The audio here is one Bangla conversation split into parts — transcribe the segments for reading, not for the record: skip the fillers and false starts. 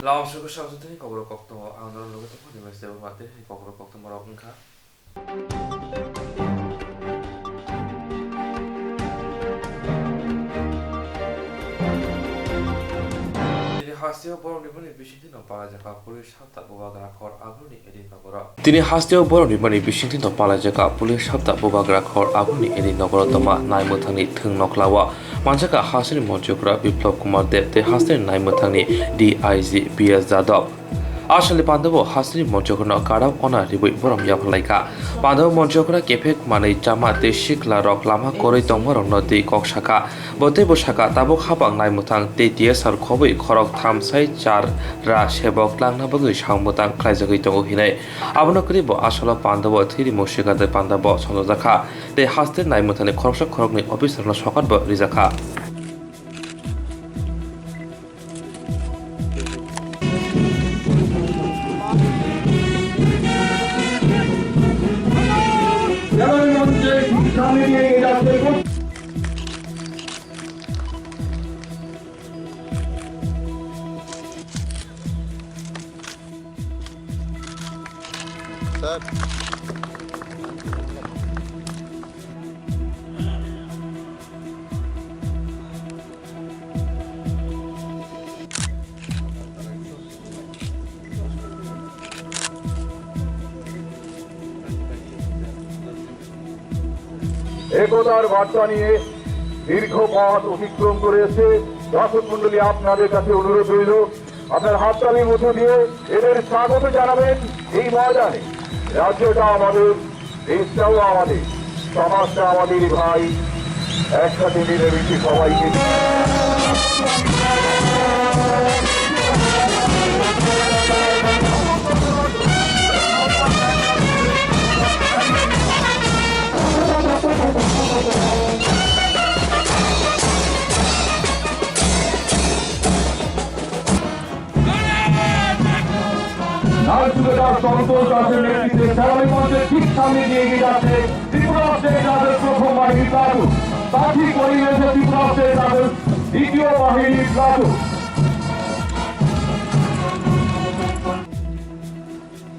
라오스가 샤우스테니 거부로 꺾도 아우는 로그도 포니메스에 맞대 거부로 꺾도 뭐라고 가 তিনি হাস্তীয় বড় নির্মাণী বিশিংটি নপালা জায়গা পুলিশ সাপ্তা বুবাগ্রা খর আগুনি এদি নগরতমা নাইমথাংনি থং নকলাওয়া মানজাকা হাসিনি মঞ্চকরা বিপ্লব কুমার দেব তে হাসিনি নাইমথাংনি ডিআইজি বিএস যাদব আসলে পান্ডব হাসিনি মঞ্চকরা কারাও অনা রিবই বরম ইয়াফলাইকা পান্ডব মঞ্চকরা কেফেক মানে জামা তে শিকলা রক লামা কरै তংমরং নদী কক শাখা বতে বসাকা তাবক হাবাং নাইমথাং তে টিএসআর খবৈ খরক থামসাই চার রা সেবক লাংনা বগৈ সাংমতাং খ্লাইজাগৈ তং হিনাই আবনো করিব আসল পান্ডব থিরি মসিকাদে পান্ডব সনজাখা তে হাসতে নাইমথানি খরকসা খরকনি অফিসার সকাত রিজাখা Sir. একতার বার্তা নিয়ে দীর্ঘ পথ অতিক্রম করেছে দর্শক মন্ডলী, আপনাদের কাছে অনুরোধ রইল আপনার হাততালির মধ্য দিয়ে এদের স্বাগত জানাবেন এই ময়দানে। রাজ্যটা আমাদের, দেশটাও আমাদের, সমাজটা আমাদের ভাই, একসাথে মিলেমিশে সবাইকে সন্তোষ দাসের নেতৃত্বে খেলাড়ি মঞ্চের ঠিক সামনে দিয়ে এগিয়ে যাচ্ছে ত্রিপুরা স্টেট তাদের প্রথম বাহিনী প্লাটুন, তার ঠিক পরিবেশে ত্রিপুরা স্টেট তাদের দ্বিতীয় বাহিনী প্লাটুন।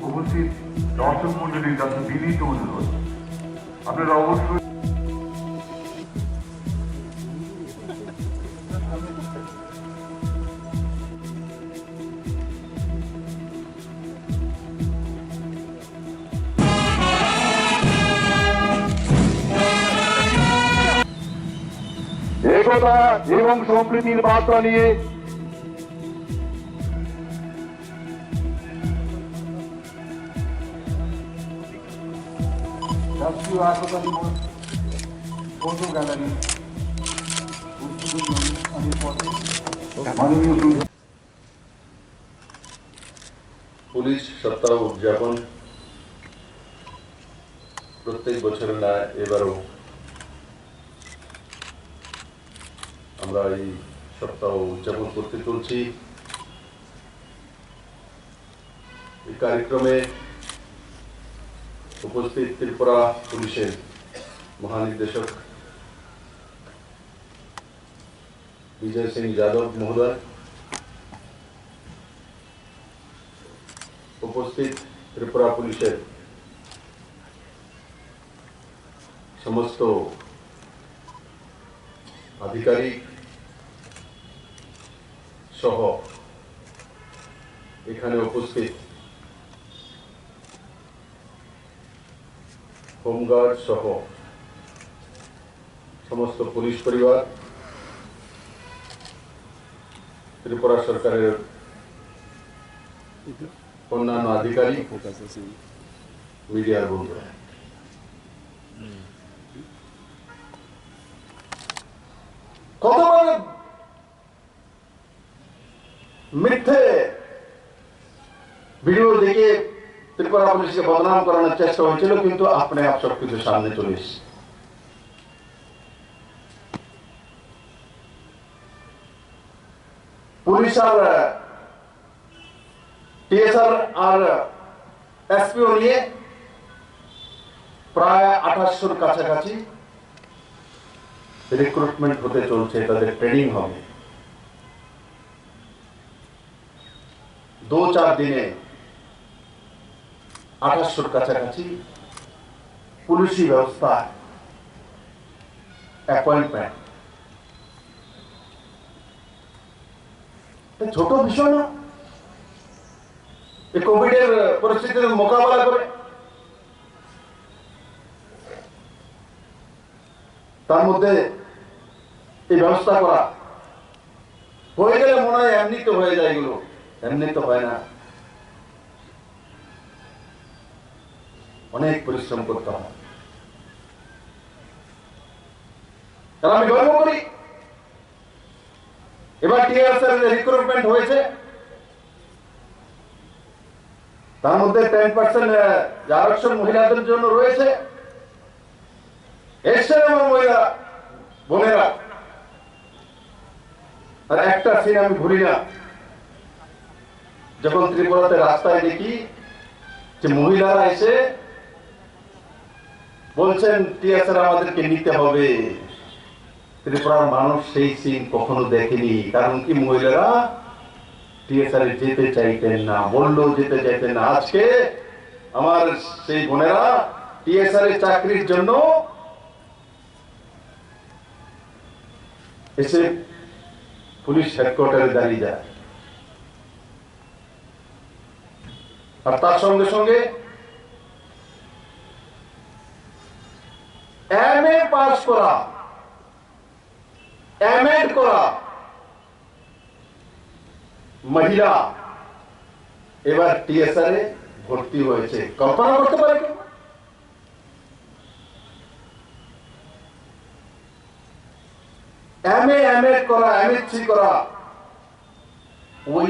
উপস্থিত দর্শক মন্ডলীর কাছে বিনীত অনুরোধ, আপনারা অবশ্যই একতা এবং সম্প্রীতির বার্তা নিয়ে রাষ্ট্রীয় একতা দিবস ফটো গ্যালারি পুলিশ সপ্তাহ উদযাপন প্রত্যেক বছরের না এবারও আমরা এই সপ্তাহ উদযাপন করতে চলছি। এই কার্যক্রমে উপস্থিত ত্রিপুরা পুলিশের মহানির্দেশক বিজয় সিং যাদব মহোদয়, উপস্থিত ত্রিপুরা পুলিশের সমস্ত আধিকারিক সহ এখানে উপস্থিত হোমগার্ড সহ সমস্ত পুলিশ পরিবার, ত্রিপুরা সরকারের অন্যান্য আধিকারিক, মিডিয়ার বন্ধুরা, কতবার মিথ্যে ভিডিও দেখে ত্রিপুরা পুলিশকে বদনাম করানোর চেষ্টা হয়েছিল, কিন্তু আপনি আপ সবকিছু সামনে চলে এসেছে। পুলিশ আর টিএসআর আর এসপিও নিয়ে প্রায় 2800-র কাছাকাছি রিক্রুটমেন্ট হতে চলছে, তাদের ট্রেনিং হবে। 2-4 দিনে 2800 কাছাকাছি পুলিশি ব্যবস্থা অ্যাপয়েন্টমেন্ট। ছোট বিষয় না, এই কোভিডের পরিস্থিতির মোকাবেলা করে তার মধ্যে এই ব্যবস্থা করা হয়ে গেলে মনে হয় এমনি তো হয়ে যায়, এগুলো এমনি তো হয় না, অনেক পরিশ্রম করতে হয়। কারণ আমি গর্ব করি এবার টিআরএস রিক্রুটমেন্ট হয়েছে, তার মধ্যে 10% আরক্ষণ মহিলাদের জন্য রয়েছে। এসছেন আমার মহিলা বোনেরা, আর একটা সিন আমি ভুলি না, যখন ত্রিপুরাতে রাস্তায় দেখি যে মহিলারা এসে বলছেন টিএসআর আমাদেরকে নিতে হবে। ত্রিপুরার মানুষ সেই সিন কখনো দেখেনি, কারণ কি মহিলারা টিএসআর যেতে চাইতেন না, বললেও যেতে চাইতেন না। আজকে আমার সেই বোনেরা টিএসআর চাকরির জন্য এসে পুলিশ হেডকোয়ার্টারে দাঁড়িয়ে যায়, আর তার সঙ্গে সঙ্গে এমএ পাস করা, এমএড করা মহিলা এবার টিএসআর এ ভর্তি হয়েছে। কল্পনা করতে পারে কেউ? এমএ এমএড করা, এমএসসি করা ওই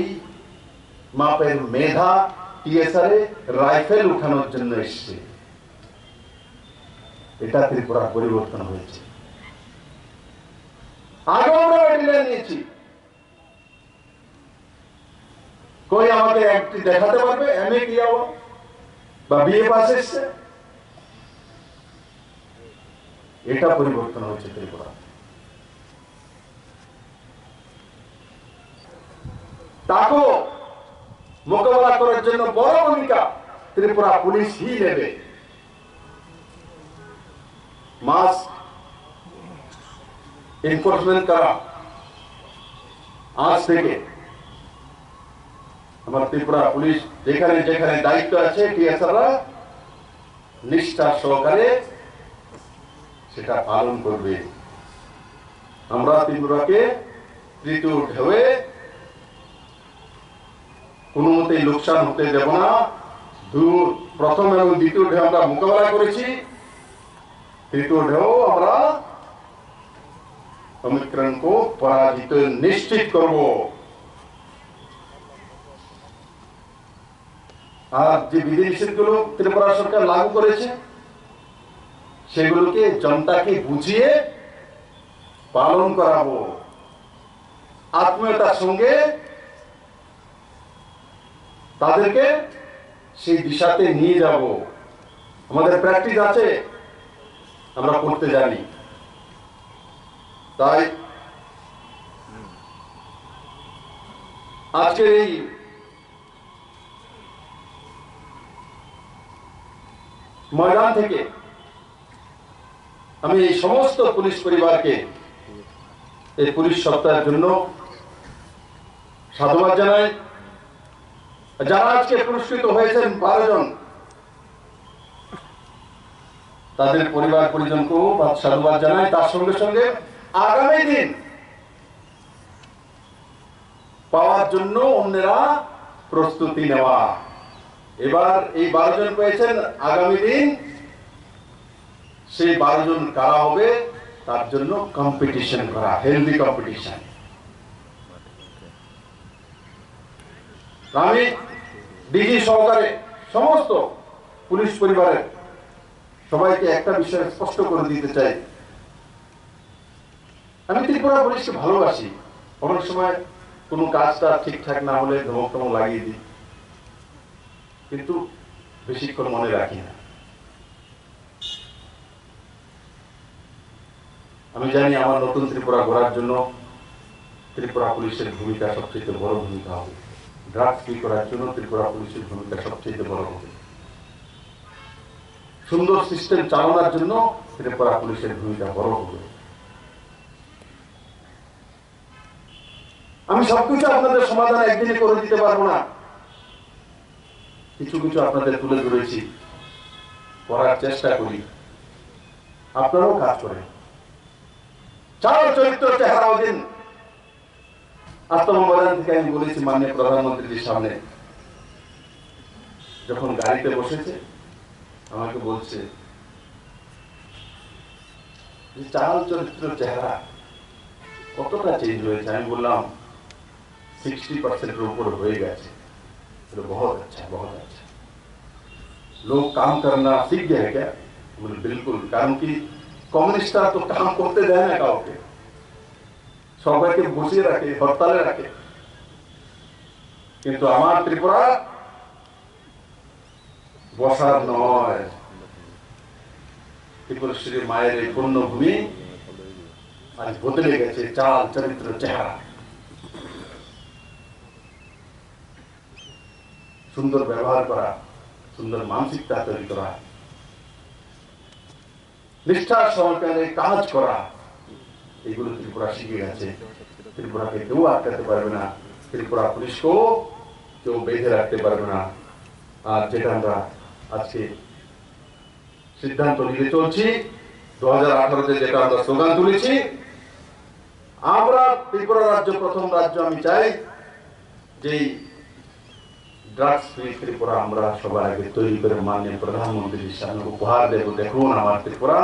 মাপের মেধা টিএসআর এ রাইফেল উঠানোর জন্য এসছে। এটা ত্রিপুরা পরিবর্তন হয়েছে। আগে আমরা ব্যাটালিয়ন নিয়েছি, কই আমাকে একটি দেখাতে পারবে এমএ কিয়া হওয়া বা বিএ পাস এসছে? এটা পরিবর্তন হয়েছে ত্রিপুরা। তাকে মোকাবেলা করার জন্য বড় ভূমিকা ত্রিপুরা পুলিশই নেবে। মাস এনফোর্সমেন্ট করা আজ থেকে আমার ত্রিপুরা পুলিশ যেখানে যেখানে দায়িত্ব আছে টিএসআররা নিষ্ঠা সহকারে সেটা পালন করবে। আমরা ত্রিপুরাকে তৃতীয় ঢেউয়ে কোনো মতেই লোকসান হতে দেব না। প্রথম এবং দ্বিতীয় ঢেউ আমরা মোকাবেলা করেছি, তৃতীয় ঢেউ আমরা ওমিক্রন को পরাজিত নিশ্চিত করব। আর যে বিধিনিষেধগুলো ত্রিপুরা সরকার লাগু করেছে সেগুলোকে জনতাকে বুঝিয়ে পালন করাবো, আত্মীয়তার সঙ্গে তাদেরকে সেই দিশাতে নিয়ে যাব। আমাদের প্র্যাকটিস আছে, আমরা করতে জানি। তাই আজকের এই ময়দান থেকে আমি এই সমস্ত পুলিশ পরিবারকে এই পুলিশ সপ্তাহের জন্য সাধুবাদ জানাই। যারা আজকে পুরস্কৃত হয়েছেন 12 জন, তাদের পরিবার পরিজনকেও সাধুবাদ জানাই। তার সঙ্গে সঙ্গে আগামী দিন পাওয়ার জন্য অন্যরা প্রস্তুতি নেওয়া। এবার এই 12 জন পেয়েছেন, আগামী দিন সেই 12 জন কারা হবে তার জন্য কম্পিটিশন করা, হেলদি কম্পিটিশন। আমি ডিজি সহকারে সমস্ত পুলিশ পরিবারের সবাইকে একটা বিষয় স্পষ্ট করে দিতে চাই, আমি ত্রিপুরা পুলিশকে ভালোবাসি। অনেক সময় কোনো কাজটা ঠিকঠাক না হলে ধমক টমক লাগিয়ে দিই, কিন্তু বেশিক্ষণ মনে রাখি না। আমি জানি আমার নতুন ত্রিপুরা গড়ার জন্য ত্রিপুরা পুলিশের ভূমিকা সবচেয়ে বড় ভূমিকা হবে। ড্রাগস ফ্রি করার জন্য ত্রিপুরা পুলিশের ভূমিকা সবচেয়ে বড় হবে। সুন্দর সিস্টেম চালানোর জন্য ত্রিপুরা পুলিশের ভূমিকা বড় হবে। আমি সবকিছু আপনাদের সমাধান একদিনে করে দিতে পারবো না, কিছু কিছু আপনাদের তুলে ধরেছি, করার চেষ্টা করি, আপনারাও কাজ করেন। চাল চরিত্র চেহারাও দিন। আত্মমর্যাদা থেকে আমি বলেছি মাননীয় প্রধানমন্ত্রীর সামনে, যখন গাড়িতে বসেছে আমাকে বলছে যে চাল চরিত্র চেহারা কতটা চেঞ্জ হয়েছে। আমি বললাম 60% ऊपर हो गए। तो बहुत अच्छा, बहुत अच्छा। लोग काम करना सीख गए हैं क्या? बोले बिल्कुल, कारण कि कम्युनिस्ट तो काम करते देয় না কাউকে, সবাইকে বসিয়ে রাখে, হরতালে রাখে। কিন্তু আমার ত্রিপুরা বসার নয়। ত্রিপুরেশ্বরী মায়ের এই পুণ্যভূমি আজ বদলে গেছে চাল চরিত্র চেহারা। সুন্দর ব্যবহার করা, সুন্দর মানসিকতা তৈরি করা, নিষ্ঠার সহকারে কাজ করা, এগুলো ত্রিপুরা শিখে গেছে। ত্রিপুরাকে কেউ আটকাতে পারবে না, ত্রিপুরা পুলিশকেও কেউ বেঁধে রাখতে পারবে না। আর যেটা আমরা আজকে সিদ্ধান্ত নিতে চলছি, 2018-তে যেটা আমরা স্লোগান তুলেছি, আমরা ত্রিপুরা রাজ্য প্রথম রাজ্য, আমি চাই যে ড্রাগস ফ্রি ত্রিপুরা আমরা সবার আগে তৈরি করে মাননীয় প্রধানমন্ত্রীর সামনে উপহার দেব। দেখুন আমার ত্রিপুরা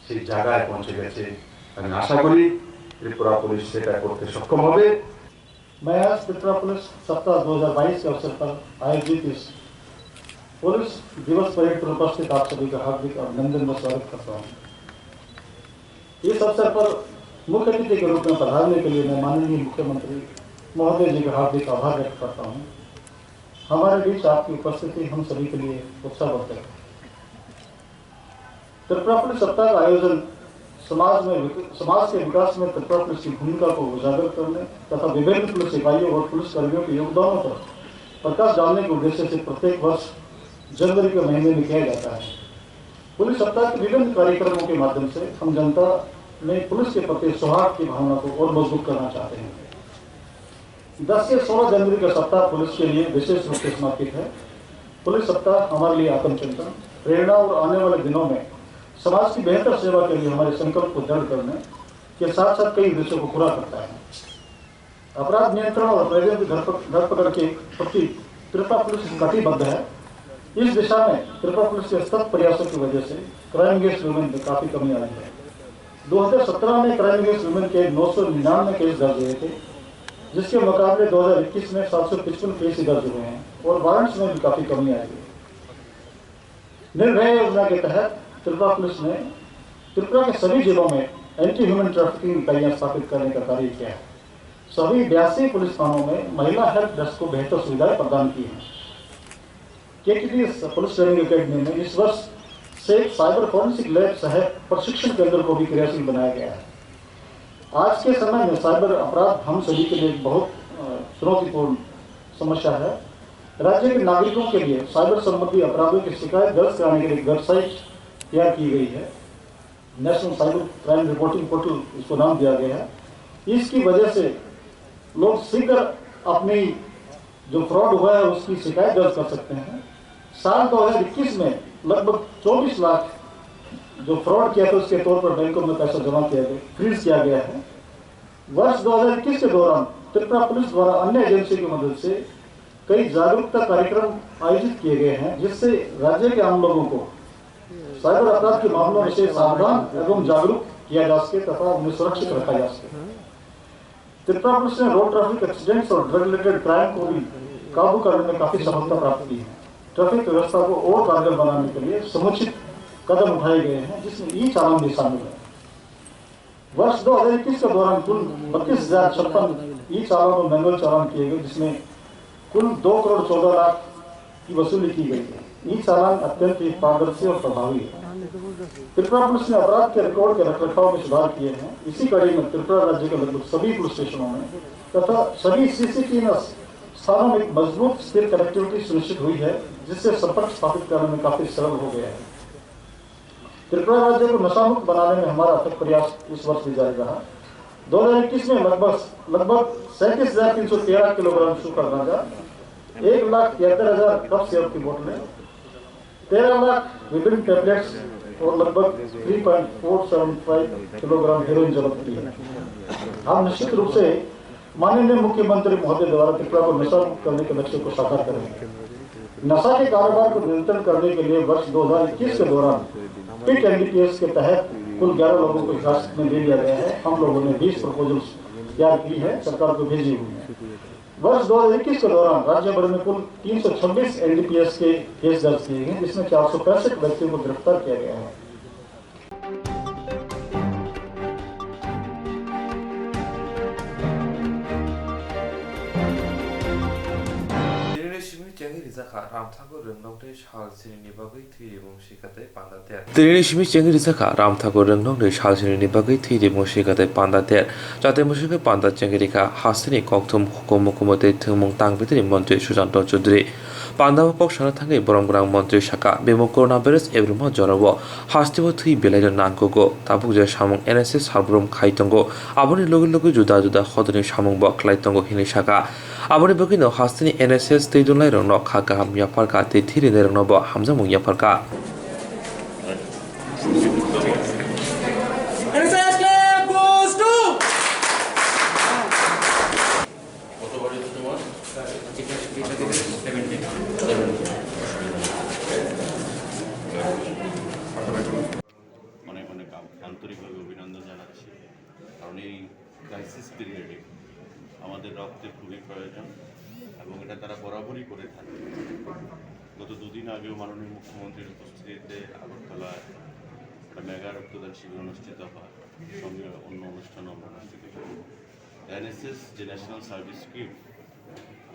সেই জায়গায় পৌঁছে গেছে। আমি আশা করি ত্রিপুরা পুলিশ সেটা করতে সক্ষম হবে। मैं आज त्रिपुरा पुलिस सप्ताह 2022 के अवसर पर आयोजित इस पुलिस दिवस परेड पर उपस्थित आप सभी का हार्दिक अभिनंदन व स्वागत करता हूँ। इस अवसर पर मुख्य अतिथि के रूप में पधारने के लिए मैं माननीय मुख्यमंत्री महोदय जी का हार्दिक आभार व्यक्त करता हूँ। हमारे बीच आपकी उपस्थिति हम सभी के लिए उत्साहवर्धक है। त्रिपुरा पुलिस सप्ताह का आयोजन समाज के विकास में त्रिपुरा पुलिस की भूमिका को उजागर करने तथा विभिन्न पुलिस इकाइयों और पुलिस कर्मियों के योगदानों पर प्रकाश डालने के उद्देश्य से प्रत्येक वर्ष जनवरी के महीने में किया जाता है। पुलिस सप्ताह के विभिन्न कार्यक्रमों के माध्यम से हम जनता में पुलिस के प्रति सौहार्द की भावना को और मजबूत करना चाहते हैं। 10 से 16 जनवरी का सप्ताह पुलिस के लिए विशेष रूप से समर्पित है। पुलिस सप्ताह हमारे लिए आत्मचिंतन, प्रेरणा और आने वाले दिनों में समाज की बेहतर सेवा के लिए हमारे संकल्प को दृढ़ करने के साथ साथ कई उद्देश्यों को पूरा करता है। अपराध नियंत्रण और अपराधियों की धरपकड़ के प्रति त्रिपुरा पुलिस कटिबद्ध है। इस दिशा में त्रिपुरा पुलिस के सतत प्रयासों की वजह से क्राइम अगेंस्ट वुमेन में काफी कमी आई है। 2017 में क्राइम अगेंस्ट वुमेन के 999 केस दर्ज हुए थे, जिसके मुकाबले 2021 में 755 केस दर्ज हुए हैं और वारंट्स में भी काफी कमी आई है। निर्भय योजना के तहत त्रिपुरा पुलिस ने त्रिपुरा के सभी जिलों में एंटी ह्यूमन ट्रैफिकिंग इकाइयां स्थापित करने का कार्य किया है। सभी 82 पुलिस थानों में महिला हेल्प डेस्क को बेहतर सुविधाएं प्रदान की हैं। केटीडी पुलिस ट्रेनिंग अकेडमी में इस वर्ष से साइबर फॉरेंसिक लैब सह प्रशिक्षण केंद्र को भी क्रियाशील बनाया गया है। आज के समय में साइबर अपराध हम सभी के लिए बहुत चुनौतीपूर्ण समस्या है। राज्य के नागरिकों के लिए साइबर संबंधी अपराधों की शिकायत दर्ज कराने के लिए वेबसाइट तैयार की गई है। National cyber crime reporting portal इसको नाम दिया गया है। इसकी वजह से लोग शीघ्र अपनी जो फ्रॉड हुआ है उसकी शिकायत दर्ज कर सकते हैं। साल 2021 में लगभग 24 लाख जो फ्रॉड किया था उसके तौर पर बैंकों में पैसा जमा किया गया, फ्रीज किया गया है। वर्ष 2021 के दौरान त्रिपुरा पुलिस द्वारा अन्य एजेंसियों की मदद से कई जागरूकता कार्यक्रम आयोजित किए गए हैं, जिससे राज्य के आम लोगों को साइबर अपराध के मामलों में से सावधान एवं जागरूक किया जा सके तथा उन्हें सुरक्षित रखा जा सके। त्रिपुरा पुलिस ने रोड ट्रैफिक एक्सीडेंट्स और ड्रग रिलेटेड क्राइम को भी काबू करने में काफी सफलता प्राप्त की है। ट्रैफिक व्यवस्था को और कारगर बनाने के लिए समुचित कदम उठाए गए हैं, जिसमें ई चालान भी शामिल है। वर्ष 2021 के दौरान कुल 32,056 ई चालान और मैनुअल चालान किए गए, जिसमें कुल 2 करोड़ 14 लाख की वसूली की गई है। ई चालान अत्यंत ही पारदर्शी और प्रभावी है। त्रिपुरा पुलिस ने अपराध के रिकॉर्ड के रखरखाव में सुधार किए हैं। इसी कड़ी में त्रिपुरा राज्य के लगभग सभी पुलिस स्टेशनों में तथा सभी सीसीटीवी स्थानों में एक मजबूत स्थिर कनेक्टिविटी सुनिश्चित हुई है, जिससे संपर्क स्थापित करने में काफी सरल हो गया है। त्रिपुरा राज्य को नशामुक्त बनाने में हमारा अथक प्रयास इस वर्ष भी जारी रहा। 2021 में लगभग 37,313 किलोग्राम सूखा गांजा, 1,73,000 कप सिरप की बोतलें, 13 लाख विभिन्न टैबलेट्स और लगभग 3.475 किलोग्राम हेरोइन जब्त की है। हम निश्चित रूप से माननीय मुख्यमंत्री महोदय द्वारा त्रिपुरा को नशा मुक्त करने के लक्ष्य को साकार करेंगे। नशा के कारोबार को नियंत्रण करने के लिए वर्ष 2021 के दौरान पिट एनडीपीएस के तहत कुल 11 लोगों को हिरासत में ले लिया गया है। हम लोगों ने 20 प्रपोजल्स तैयार की है, सरकार को भेजी हुई है। वर्ष 2021 के दौरान राज्य भर में कुल 326 एनडीपीएस के केस दर्ज किए गए, जिसमें 465 व्यक्तियों को गिरफ्तार किया गया है। Tirinishimi Chengi Rizaka Ramthago Rengnong de Shalsini Bagay Tidi Moshika de Panda Der, Jate Moshika Panda Chengerika, Hasini Koktum Hokomokomote Tumung Tang Vitri Monte Sujanto Chudri. Panda Pokshana Tangi Boromgrang Monte Shaka, Bemo Coronavirus Evermo Jorobo, Hastivo Tui Belated Nankogo, Tabuja Shamong NSS Habrum Kaitongo, Aboni Logu Juda Juda Hodani Shamong Bok Laitongo Hinishaka. Aboni Bogino Hastini NSS Tidulai Ronok Hakam Yaparka, the Tiri Neronobo, Hamzamung Yaparka. আন্তরিকভাবে অভিনন্দন জানাচ্ছি, কারণ এই ক্রাইসিস পিরিয়ডে আমাদের রক্তের খুবই প্রয়োজন এবং এটা তারা বরাবরই করে থাকে। গত দুদিন আগেও মাননীয় মুখ্যমন্ত্রীর উপস্থিতিতে আগরতলায় একটা মেগা রক্তদান শিবির অনুষ্ঠিত হয়, সঙ্গে অন্য অনুষ্ঠানও আমরা অনুষ্ঠিত করি। এনএসএস যে ন্যাশনাল সার্ভিস স্কিম,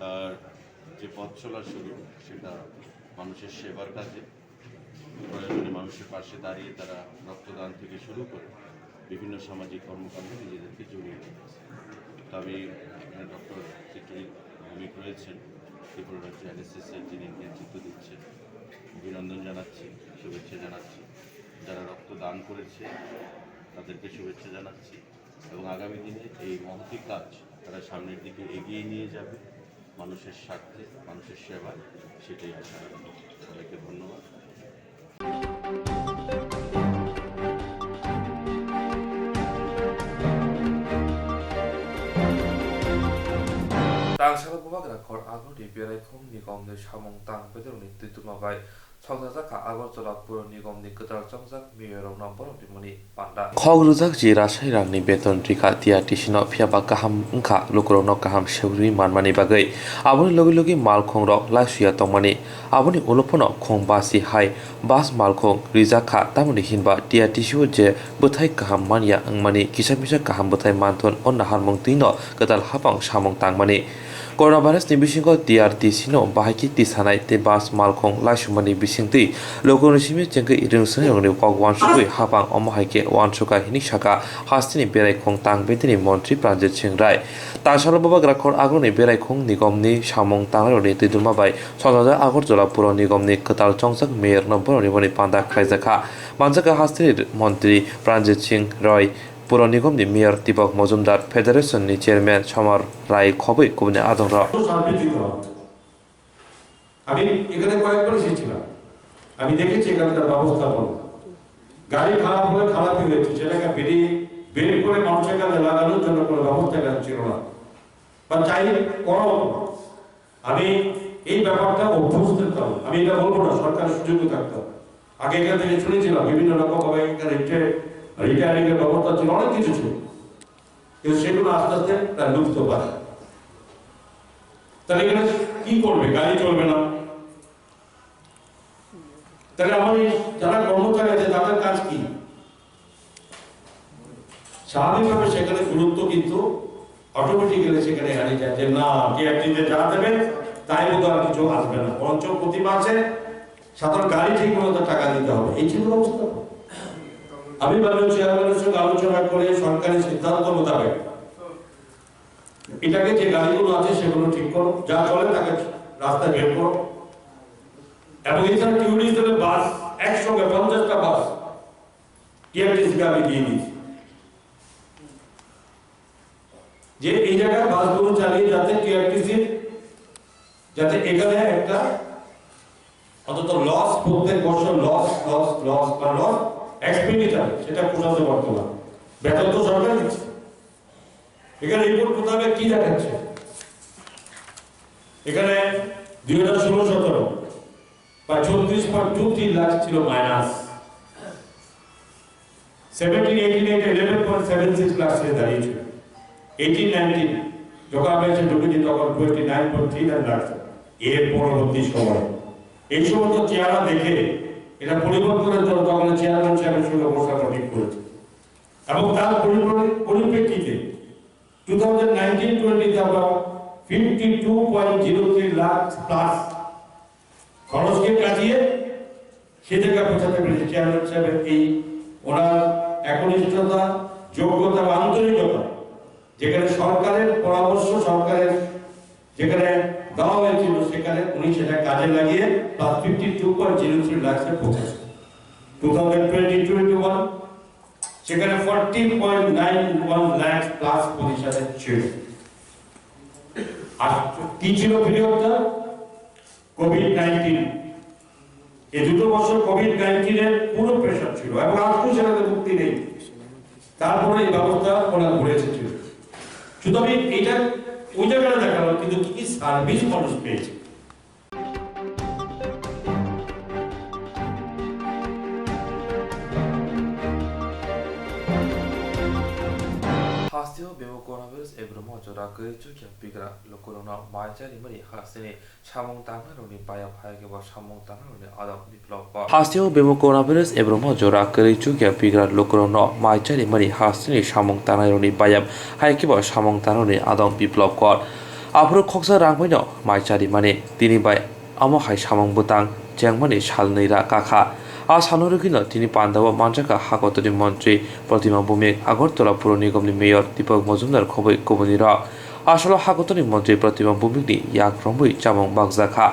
তার যে পথ চলা শুরু, সেটা মানুষের সেবার কাজে, প্রয়োজনে মানুষের পাশে দাঁড়িয়ে তারা রক্তদান থেকে শুরু করে বিভিন্ন সামাজিক কর্মকাণ্ডে নিজেদেরকে জড়িয়ে রেখেছে। তো আমি ডক্টর চিত্রজিৎ ভৌমিক রয়েছেন, ত্রিপুরা রাজ্য এনএসএসের যিনি নেতৃত্ব দিচ্ছেন, অভিনন্দন জানাচ্ছি, শুভেচ্ছা জানাচ্ছি। যারা রক্তদান করেছে তাদেরকে শুভেচ্ছা জানাচ্ছি এবং আগামী দিনে এই মহতি কাজ তারা সামনের দিকে এগিয়ে নিয়ে যাবে মানুষের স্বার্থে, মানুষের সেবায়, সেটাই আশা রাখি। সবাইকে ধন্যবাদ। Tangshala Bubagra Kor Agodi Berekom Nigom de Shamong Tang Pedro Nitumabai, Sogazaka Agortola Puro Nigom Nikutal Jongzak, Miro Number of the Money Panda. Hogruzak Jira Shairang Beton Trika Tia Tishino Piabakaham Nka, Lukoronokaham Shuri Manmani Bagay, Abuni Logi Malkong Rock, Lashia Tomani, Abuni Olopono, Kong Basi Hai, Bas Malkong, Rizaka, Tamuni Hinba, Tia Tishu Je, Butai Kaham Mania, Mani, Kisamisha Kaham Butai Manton, on the Harmong Tino, Gatal Hapang Shamong Tang Mani. Coronavirus ni bisingo DRT sino bahaki tisanai te bas malkong laisumani bisingti logonishimi jengke irung sengyong ni kogwan shukui hapang omohaike wanshuka hinishaka hastini berai khong tang betini montri Pranjit Singh Rai Tangshala Bubagra Kor Agoni berai khong nigom ni samong tangroni ni tidulma bai Sonaja Agortola Puro nigom ni Katal Chongsak Mayor Nombor ni boni panda khaizaka manjaka hastini montri Pranjit Singh Rai Puro Nigom ni Mayor Deepak Majumdar Federation ni Chairman Chamar Rai Khoboi Kubne Adonra আমি এখানে কয়েকবার এসেছিলাম, আমি দেখেছি এখানকার ব্যবস্থাপনা। গাড়ি খারাপ হলে খারাপই হয়েছে, সেটাকে বের করে মানুষের কাছে লাগানোর জন্য কোনো ব্যবস্থা এখানে ছিল না বা চাই করা হতো। আমি এই ব্যাপারটা অভ্যস্ত থাকতাম, আমি এটা বলবো না, সরকারের সুযোগ থাকতাম। আগে এখান থেকে শুনেছিলাম বিভিন্ন রকম ভাবে এখানে রিটায়ারিং এর ব্যবস্থা ছিল, অনেক কিছু ছিল, কিন্তু সেগুলো আস্তে আস্তে তার লুপ্ত পায়। তাহলে এখানে কি করবে? গাড়ি চলবে না। তাহলে আমাদের যারা কর্মচারী আছে তাদের কাজ কি? স্বাভাবিকভাবে সেখানে গুরুত্ব কিন্তু অটোমেটিক্যালি সেখানে হারিয়ে যায় যে না, কে একদিনে যা দেবে তাই বোধ আর কিছু আসবে না, বরঞ্চ প্রতিমা আছে, সাধারণ গাড়ি ঠিক মতো টাকা দিতে হবে। এই ছিল অবস্থা। আমি ভাবছি চেয়ারম্যানের সঙ্গে আলোচনা করে সরকারি সিদ্ধান্ত মোতাবেক এটাকে যে গাড়িগুলো আছে সেগুলো ঠিক করো, যা চলে তাকে রাস্তায় বের করো। এবং এছাড়া টুরিস্টদের বাস একসঙ্গে 50টা বাস টিআরটিসিকে আমি দিয়ে দিয়েছি, যে এই জায়গায় বাসগুলো চালিয়ে যাতে টিআরটিসি যাতে এখানে একটা অন্তত লস, প্রত্যেক বছর লস লস লস বা লস এক্সপেন্ডিচার সেটা পোষাতে পারতো না। বেতন তো সরকার দিচ্ছে। এখানে রিপোর্ট মোতাবেক কি দেখাচ্ছে, এখানে 2016-17 বা 34.23 লাখ ছিল মাইনাস, 17-18 11.76 লাখ সে দাঁড়িয়েছিল, 18-19 যখন আমি এসে ঢুকেছি তখন 29.39 লাখ। এর পরবর্তী সময় এই সমস্ত চেহারা দেখে এটা পরিবর্তনের জন্য তখন চেয়ারম্যান সাহেবের সঙ্গে বসানো ঠিক করেছে এবং তার পরিপ্রেক্ষিতে 2019-20 আমরা 52.03 লাখ প্লাস খরচকে কাটিয়ে সে জায়গায় পৌঁছাতে পেরেছে। চেয়ারম্যান সাহেবের এই ওনার একনিষ্ঠতা, যোগ্যতা এবং আন্তরিকতা, যেখানে সরকারের পরামর্শ সরকারের যেখানে দেওয়া হয়েছিল সেখানে উনি সেটা কাজে লাগিয়ে প্লাস 52.03 লাখে পৌঁছেছে। 2020-21 সেখানে 40.91 লাখ প্লাস পজিশনে ছিল। আর কি ছিল পিরিয়ডটা? কোভিড-19। এই দুটো বছর কোভিড-19 এর পুরো প্রেশার ছিল এবং আজকেও সেটাতে মুক্তি নেই। তারপরে এই ব্যবস্থা ওনার ঘুরে এসেছিল। শুধু আমি এটা ওই জায়গাটা দেখালাম, কিন্তু কি সার্ভিস মানুষ পেয়েছে। Hastio bemo coronavirus ebromo jora gaichu kya pigra lokorona maijari mari hasene samong tangaroni paya phage ba samong tangaroni adab biplop ba Hastio bemo coronavirus ebromo jora gaichu kya pigra lokorona maijari mari hasene samong tangaroni paya phage ba samong tangaroni adab biplop kor Apro khoksa rangbaino maijari mane tini bai amo hai samong butang jengmani salneira kakha আসানুরুকিন তিনি পান্ডাবা মানজাকা হাকতনি মন্ত্রী প্রতিমা ভূমিক আগরতলা পুর নিগমনি মেয়র দীপক মজুমদার খবৈ কবনিরা আসলে হাকতনি মন্ত্রী প্রতিমা ভূমিকনি ইয়াক রম্বই চামং বাগজাখা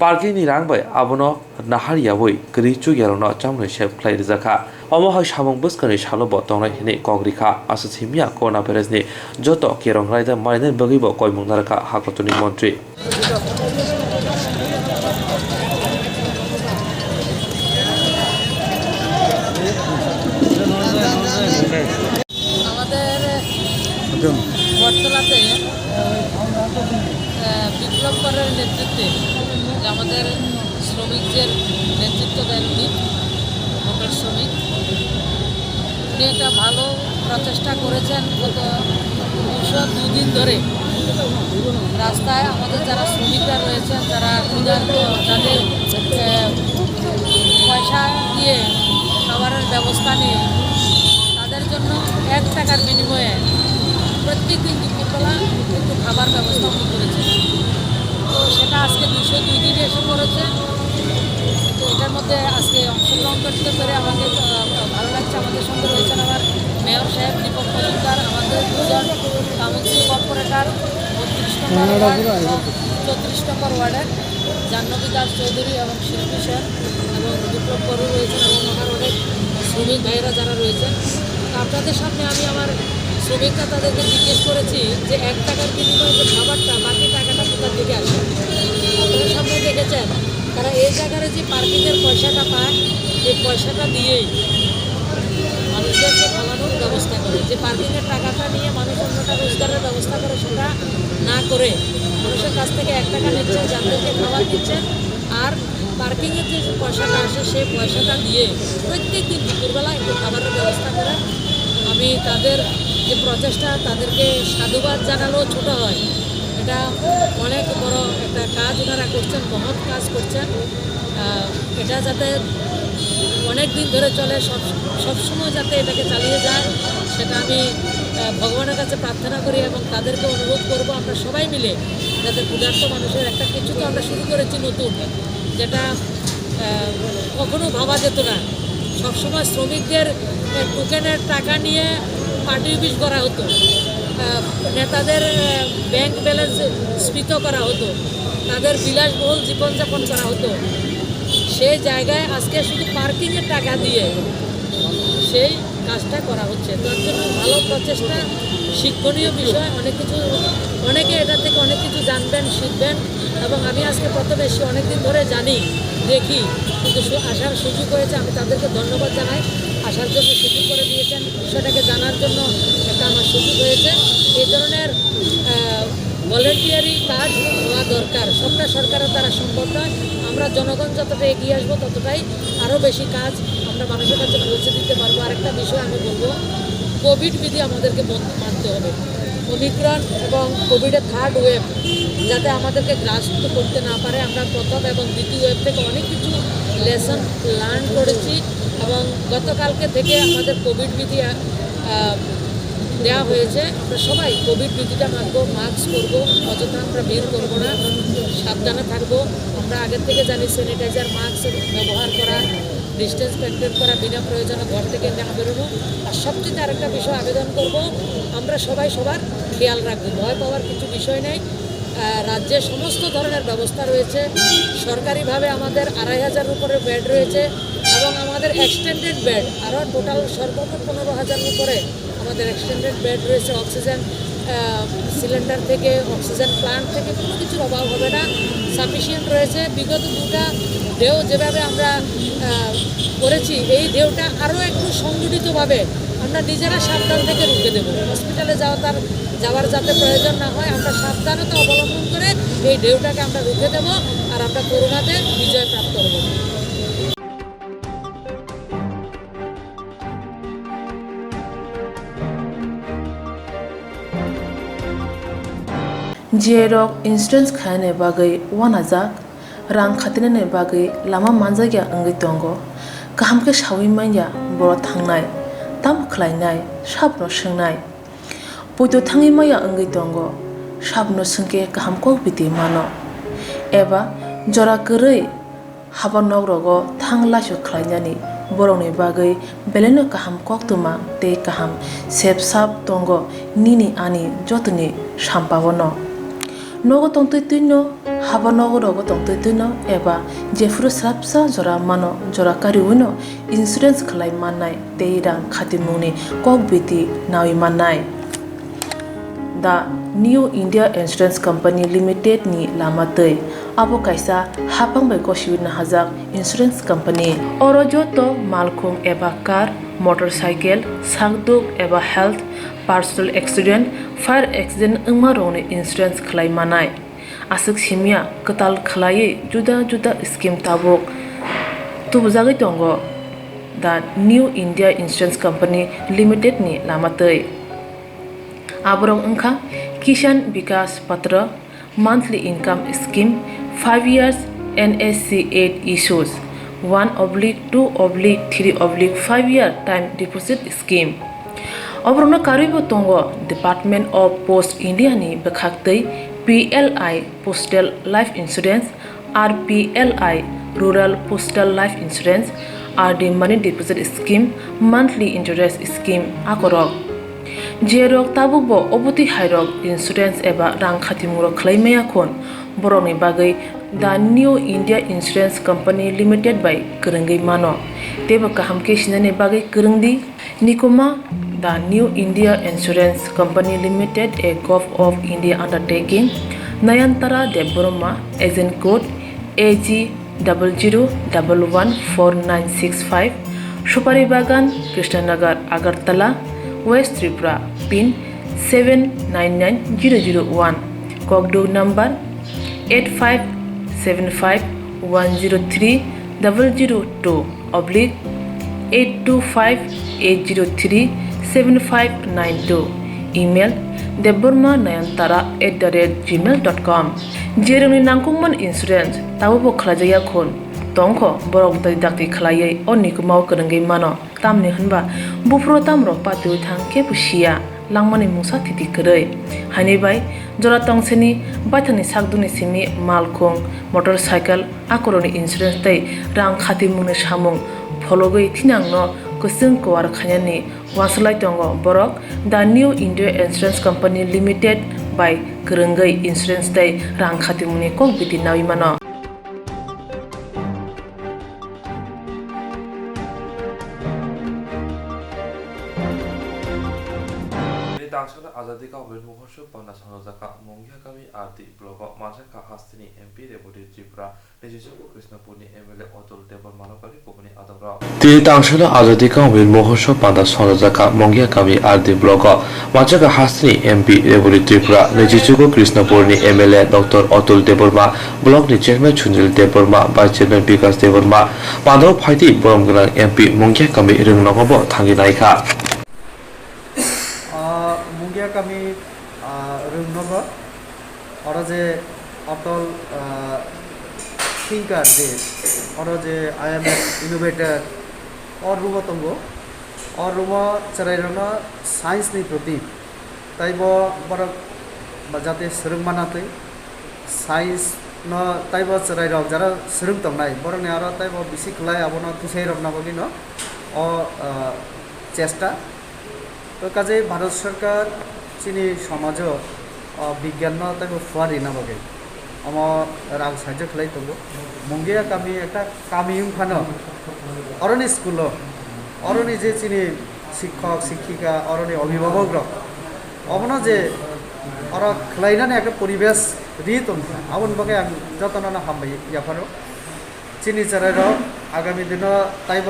পার্কিংনি রাংবাই আবনো নাহারিয়াবই গরিচু গেলন চামনে সেব ফ্লাই রিজাখা অমহাই সামং বস্কানি সালব তংরাই হিনে কগ্রিখা আসিমিয়া করোনা ভাইরাসনি যত কেরং রাইদা মারিনেন বগিব কয়মং নারকা হাকতনি মন্ত্রী আমাদের বটতলাতে বিপ্লব করার নেতৃত্বে আমাদের শ্রমিকদের নেতৃত্ব দেন উনি, হোটেল শ্রমিক। উনি একটা ভালো প্রচেষ্টা করেছেন। গত 202 দিন ধরে রাস্তায় আমাদের যারা শ্রমিকরা রয়েছেন, যারা ক্ষুধার্ত, তাদের পয়সা দিয়ে খাবারের ব্যবস্থা নিয়ে তাদের জন্য 1 টাকার বিনিময়ে প্রত্যেক দিন দুপুরবেলা একটু খাবার ব্যবস্থা করেছে। তো সেটা আজকে 202 দিনে এসে পড়েছে। তো এটার মধ্যে আজকে অংশগ্রহণ করতে পেরে আমাকে ভালো লাগছে। আমাদের সঙ্গে রয়েছেন আমার মেয়র সাহেব দীপক মজুমদার, আমাদের 2জন কাউন্সিল কর্পোরেটর 32 নম্বর ওয়ার্ড এবং 34 নম্বর ওয়ার্ডের জাহ্নবী দাস চৌধুরী এবং শিল্পী সেন এবং বিপ্লব বড়ু রয়েছেন এবং আমার অনেক শ্রমিক ভাইয়েরা যারা রয়েছেন। আপনাদের সামনে আমি আমার শ্রমিকরা তাদেরকে জিজ্ঞেস করেছি যে 1 টাকার বিনিময়ে যে খাবারটা, বাকি টাকাটা কোথা থেকে আসে। আপনাদের সামনে দেখেছেন তারা এই জায়গায় যে পার্কিংয়ের পয়সাটা পায়, এই পয়সাটা দিয়েই মানুষদেরকে খাওয়ানোর ব্যবস্থা করে। যে পার্কিংয়ের টাকাটা নিয়ে মানুষ অন্যটা রোজগারের ব্যবস্থা করে সেটা না করে মানুষের কাছ থেকে 1 টাকা নিচ্ছেন, যাদেরকে খাবার দিচ্ছেন। আর পার্কিংয়ের যে পয়সাটা আসে সেই পয়সাটা দিয়ে প্রত্যেক দিন দুপুরবেলা একটু খাবারের ব্যবস্থা করেন। আমি তাদের যে প্রচেষ্টা, তাদেরকে সাধুবাদ জানালেও ছোটো হয়। এটা অনেক বড় একটা কাজ ওনারা করছেন, মহৎ কাজ করছেন। এটা যাতে অনেক দিন ধরে চলে, সবসময় যাতে এটাকে চালিয়ে যায় সেটা আমি ভগবানের কাছে প্রার্থনা করি এবং তাদেরকে অনুরোধ করব আমরা সবাই মিলে যাতে ক্ষুধার্ত মানুষের একটা কিছু তো আমরা শুরু করেছি নতুন, যেটা কখনো ভাবা যেত না। সবসময় শ্রমিকদের টোকেনের টাকা নিয়ে পার্টি অফিস করা হতো। নেতাদের ব্যাংক ব্যালেন্স স্ফীত করা হতো, তাদের বিলাসবহুল জীবনযাপন করা হতো, সেই জায়গায় আজকে শুধু পার্কিংয়ের টাকা দিয়ে সেই কাজটা করা হচ্ছে। তার জন্য ভালো প্রচেষ্টা, শিক্ষণীয় বিষয়, অনেকে এটা থেকে অনেক কিছু জানবেন, শিখবেন। এবং আমি আজকে প্রথমে এসে অনেকদিন ধরে জানি, দেখি, কিন্তু আসার সুযোগ হয়েছে, আমি তাদেরকে ধন্যবাদ জানাই। আসার জন্য সুযোগ করে দিয়েছেন, বিষয়টাকে জানার জন্য একটা আমার সুযোগ হয়েছে। এই ধরনের ভলেন্টিয়ারি কাজ হওয়া দরকার, সবটা সরকারের দ্বারা সম্ভব নয়। আমরা জনগণ যতটা এগিয়ে আসবো ততটাই আরও বেশি কাজ আমরা মানুষের কাছে পৌঁছে দিতে পারবো। আরেকটা বিষয় আমি বলবো, কোভিড বিধি আমাদেরকে মানতে হবে। ওমিক্রন এবং কোভিডের থার্ড ওয়েভ যাতে আমাদেরকে গ্রাস্ত করতে না পারে, আমরা প্রথম এবং দ্বিতীয় ওয়েভ থেকে অনেক কিছু লেসন লার্ন করেছি। এবং গতকালকে থেকে আমাদের কোভিড বিধি দেওয়া হয়েছে। আমরা সবাই কোভিড বিধিটা মানবো, মাস্ক পরবো, অযথা আমরা বের করবো না, সাবধানে থাকবো। আমরা আগের থেকে জানি স্যানিটাইজার, মাস্ক ব্যবহার করা, ডিস্টেন্স মেনটেন করা, বিনা প্রয়োজনে ঘর থেকে না বেরোনো। আর সবচেয়ে আরেকটা বিষয় আবেদন করব, আমরা সবাই সবার খেয়াল রাখবো। ভয় পাওয়ার কিছু বিষয় নেই। রাজ্যে সমস্ত ধরনের ব্যবস্থা রয়েছে। সরকারিভাবে আমাদের 2500 উপরে বেড রয়েছে এবং আমাদের এক্সটেন্ডেড বেড আরও টোটাল সর্বমোট 15,000 উপরে আমাদের এক্সটেন্ডেড বেড রয়েছে। অক্সিজেন সিলিন্ডার থেকে, অক্সিজেন প্লান্ট থেকে কোনো কিছুর অভাব হবে না, সাফিসিয়েন্ট রয়েছে। বিগত 2টা ঢেউ যেভাবে আমরা করেছি, এই ঢেউটা আরও একটু সংগঠিতভাবে আমরা নিজেরা সাবধান থেকে রুখে দেবো। হসপিটালে যাওয়ার যাতে প্রয়োজন না হয়, আমরা সাবধানতা অবলম্বন করে এই ঢেউটাকে আমরা রুখে দেবো আর আমরা করোনাতে বিজয় প্রাপ্ত করব। जिएरक इन्सुरेन्स खाने बागै वानाजाक रां खातिने बागै लामा मानजागिया अंगै दंगो गाहामके सावै माइया बर थांनाय ताम खलायनाय साबनो सोंनाय बयदो थाङै माइया अंगै दंगो साबनो सोंके गाहामको बिदि मानो एबा जरा गोरै हाबा नगरगो थांलासो खलायनानै बरंनि बागै बेलेनो गाहाम कक्तुमा ते गाहाम सेब साब दंगो निनि आनि जतनि साम्पावनो नगो तंतै तुइनो हाबा नगरगो तंतै तुइनो एबा जेफुरु स्राबसा जरा मानो जरा कारिउनो इन्सुरेन्स खलाय माननाय ते रां खातिमुनि कक बिदि नावि माननाय दा new India insurance company limited नि लामातै आबो कायसा हापांबाय गसिबिनो हाजाक इन्सुरेन्स कंपनी अरजतो मालखुं एबा कार मोटरसाइकेल सागदुक एबा health personal accident fire accident अंगमा रौनि इन्सुरेन्स खलाय मानाय आसक सिमिया कताल खलायै जुदा जुदा स्कीम ताबुक तुबजागै दंगो दा new India insurance company limited नि लामातै आबरं अंखा किसान विकास पत्र monthly income scheme 5 years NSC 8 issues 1/2/3/5 year time deposit scheme अब्रनो कारिबो तंगो डिपार्टमेंट ऑफ पोस्ट इंडिया नि बखाक्तै PLI postal life insurance RPLI rural postal life insurance RD money deposit scheme monthly interest scheme आकरक जेरक ताबुकबो अबुति हायरक इन्सुरेन्स एबा रां खातिमुरक खलायमाया खन बरंनि बागै दा new India insurance company limited बाय गोरोंगै मानो तेबो गाहामके सिनायनि बागै गोरोंदि निकोमा दा new India insurance company limited a gov of India undertaking Nayantara Debbarma agent code AG00114965 Supari Bagan Krishnanagar Agartala west Tripura pin 799001 ककडू नंबर 8575102825-825-803-7592 ईमेल deborma9antara@gmail.com जेरनि नांगौमोन इन्सुरेन्स ताबो खलाजाया खन तंखो बरक दाक्ति खलायै अनिको माव गोरोंगै मानो तामनि होनबा बुफ्रो तामरो पातु थांके बुसिया लांमानि मुसा थिति करै हानिबाय जरा तंसेनि बाथानि सागदुनि सिमि मालखुं मोटरसाइकेल आकरनि इन्सुरेन्स तै रां खाति मुने सामुं फलगै थिनांनो kusung kwar khanyani wasalai tongo borok the new India Insurance Company Limited by Kerengai Insurance Day rang khatimuni kok biti nawi mano Dangshala Azadi ka Wen Mohosho Panda Sanozaka Mongia Kami Arti Blogo Majaka Hastini MP Deputy Tripura Legislative Krishnapurni MLA Otul Debor Malapari Kopani Adamra Ti Dangshala Azadi ka Wen Mohosho Panda Sanozaka Mongia Kami Arti Blogo Majaka Hastini MP Deputy Tripura Legislative Krishnapurni MLA Dr. Otul Deborma Block ni Chairman Chunjil Deborma Vice Chairman Bikas Deborma Pando Phaiti Boromgalang MP Mongia Kami Ringnogobo Thangi Naika मुंगिया कमी रुंगनगर और जे अटल थिंकर जे और जे IMF इनोवेटर और रूम तंगो और रूम चराइरना साइंस नि प्रति ताइबो बर जाते सरंग मानाते साइंस न ताइबो चराइरक जरा सरंग तंगनाय बरने आरो ताइबो बिसि खलाय आबोना तुसाइरक नाबोगि न अ चेष्टा तो काजे भारत सरकार चीनी समाज विज्ञान तक फुआरी ना बगे हम राग साहाଯ୍य खाई तब मुंगिया कामी एक कामी फानो अरनी स्कूल अरनी जे चीनी शिक्षक शिक्षिका अरनी अभिभावक अबन जे और खलाइनानै एक परिवेश रि तुम आबन बगे आं जतन हामबाय याफारो चीनी चराइर आगामी दिन ताइब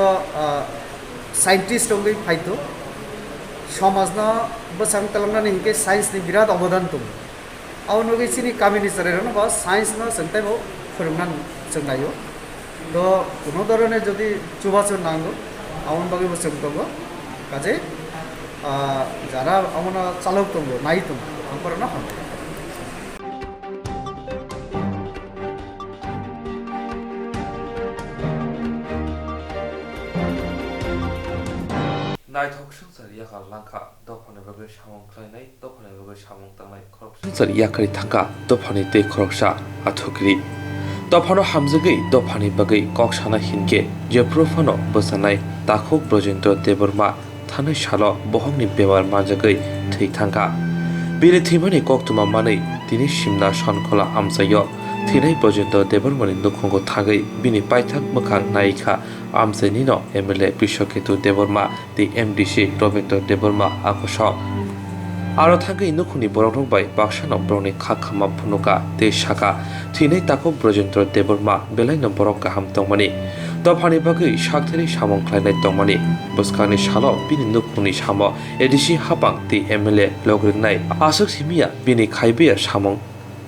साइंटिस्ट होंगे फाइतो समाजना बसां तलंगनानि हिंके साइंस नि बिराद अवदान दं आवनो गेसिनि कामिनि चराइरनो बा साइंस न संताइबो फोरोंनान जोंनायो तो कोनो धरने जदि चुबाचन नांगो आवन बागे बसं दंगो काजे जारा आवना चालक दंगो नाय दं आंफोरनो हाम Yakar Lanka, Dopone Rogo Shamon Kleinai, Dopone Rogo Shamon Tanai Corruption, Yakari Taka, Dopone de Kroksha, Atukri. Dopano Hamzagi, Dopani Bagay, Kokshana Hinge, Jeprofano, Bosanai, Takok Brojento Deborma, Tana Shalo, Bohongni Bewar Majagay, Taitanka. Biri Timani Koktuma Mani, Dinishimna Shankola Amsayo, Tinai Brojento Debormani Nukongo Tagai, Bini Paitak Makang Naika. Amzenino MLA Bishoketu Deborma the MDC Roberto Deborma Akosho Aro Thage Nukuni Borok by Bakshano Browni Kakama Punuka De Shaka Tine Tako Brojentro Deborma Belino Boroka Ham Tomani Dopani Bagi Shakteri Shamon Kleine Tomani Boskani Shalo Bini Nukuni Shamo Edishi Hapang the MLA Logrinai Asuk Simia Bini Kaibia Shamon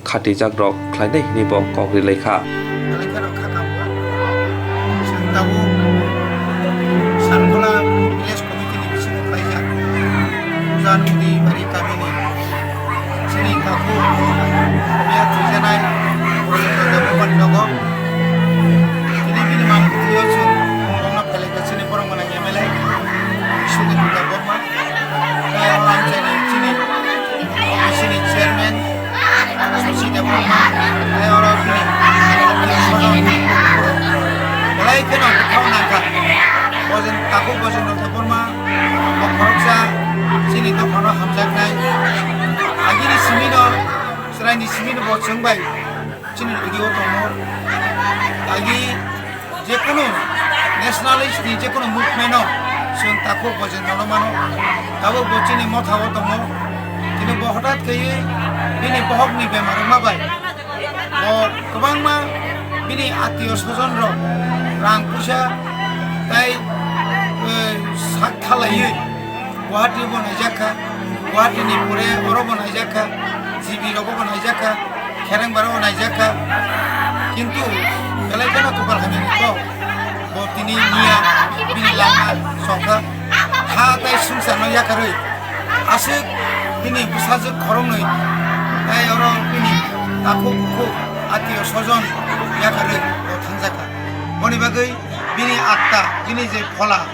Kati Jagrok Kleine Nibo Kogri Leka Tahu Sankola Village Committee ni bisi mukaiya Zanu di bari kami ni sini tahu biar tujuanai proyek development logo ini bini mampu tujuan orang pelega sini orang mana MLA isu itu development kaya orang sini chairman sisi development kaya orang sini Mulai kena kau nangka, bosan takut bosan untuk berma, berkorupsi, sini tu mana hamzat naik. Lagi ni semino, selain ni semino buat sengbai, sini lagi orang lagi, jekono nationalist ni jekono movement, seng takut bosan orang mana, takut bosan ni mau tahu tu mau, kini bohonat kaya, ini bohong ni bemar mabai, oh kebang mah, ini atios bosan ro. Rang pusha, tay sakthalaye, Guwahati bonajaka, Guwahati ni pure oro bonajaka, Zibi robo bonajaka, Kherang-baro bonajaka, kintu kalai kana kupar hamin ko, botini niya, bini lama, soka, ha tay sungsar no yakaroi, asik bini busazuk khoromnoi, tay oro bini takuk ko atiyo sojon yakaroi, botanjaka. Boni bagai bini akta bini je phola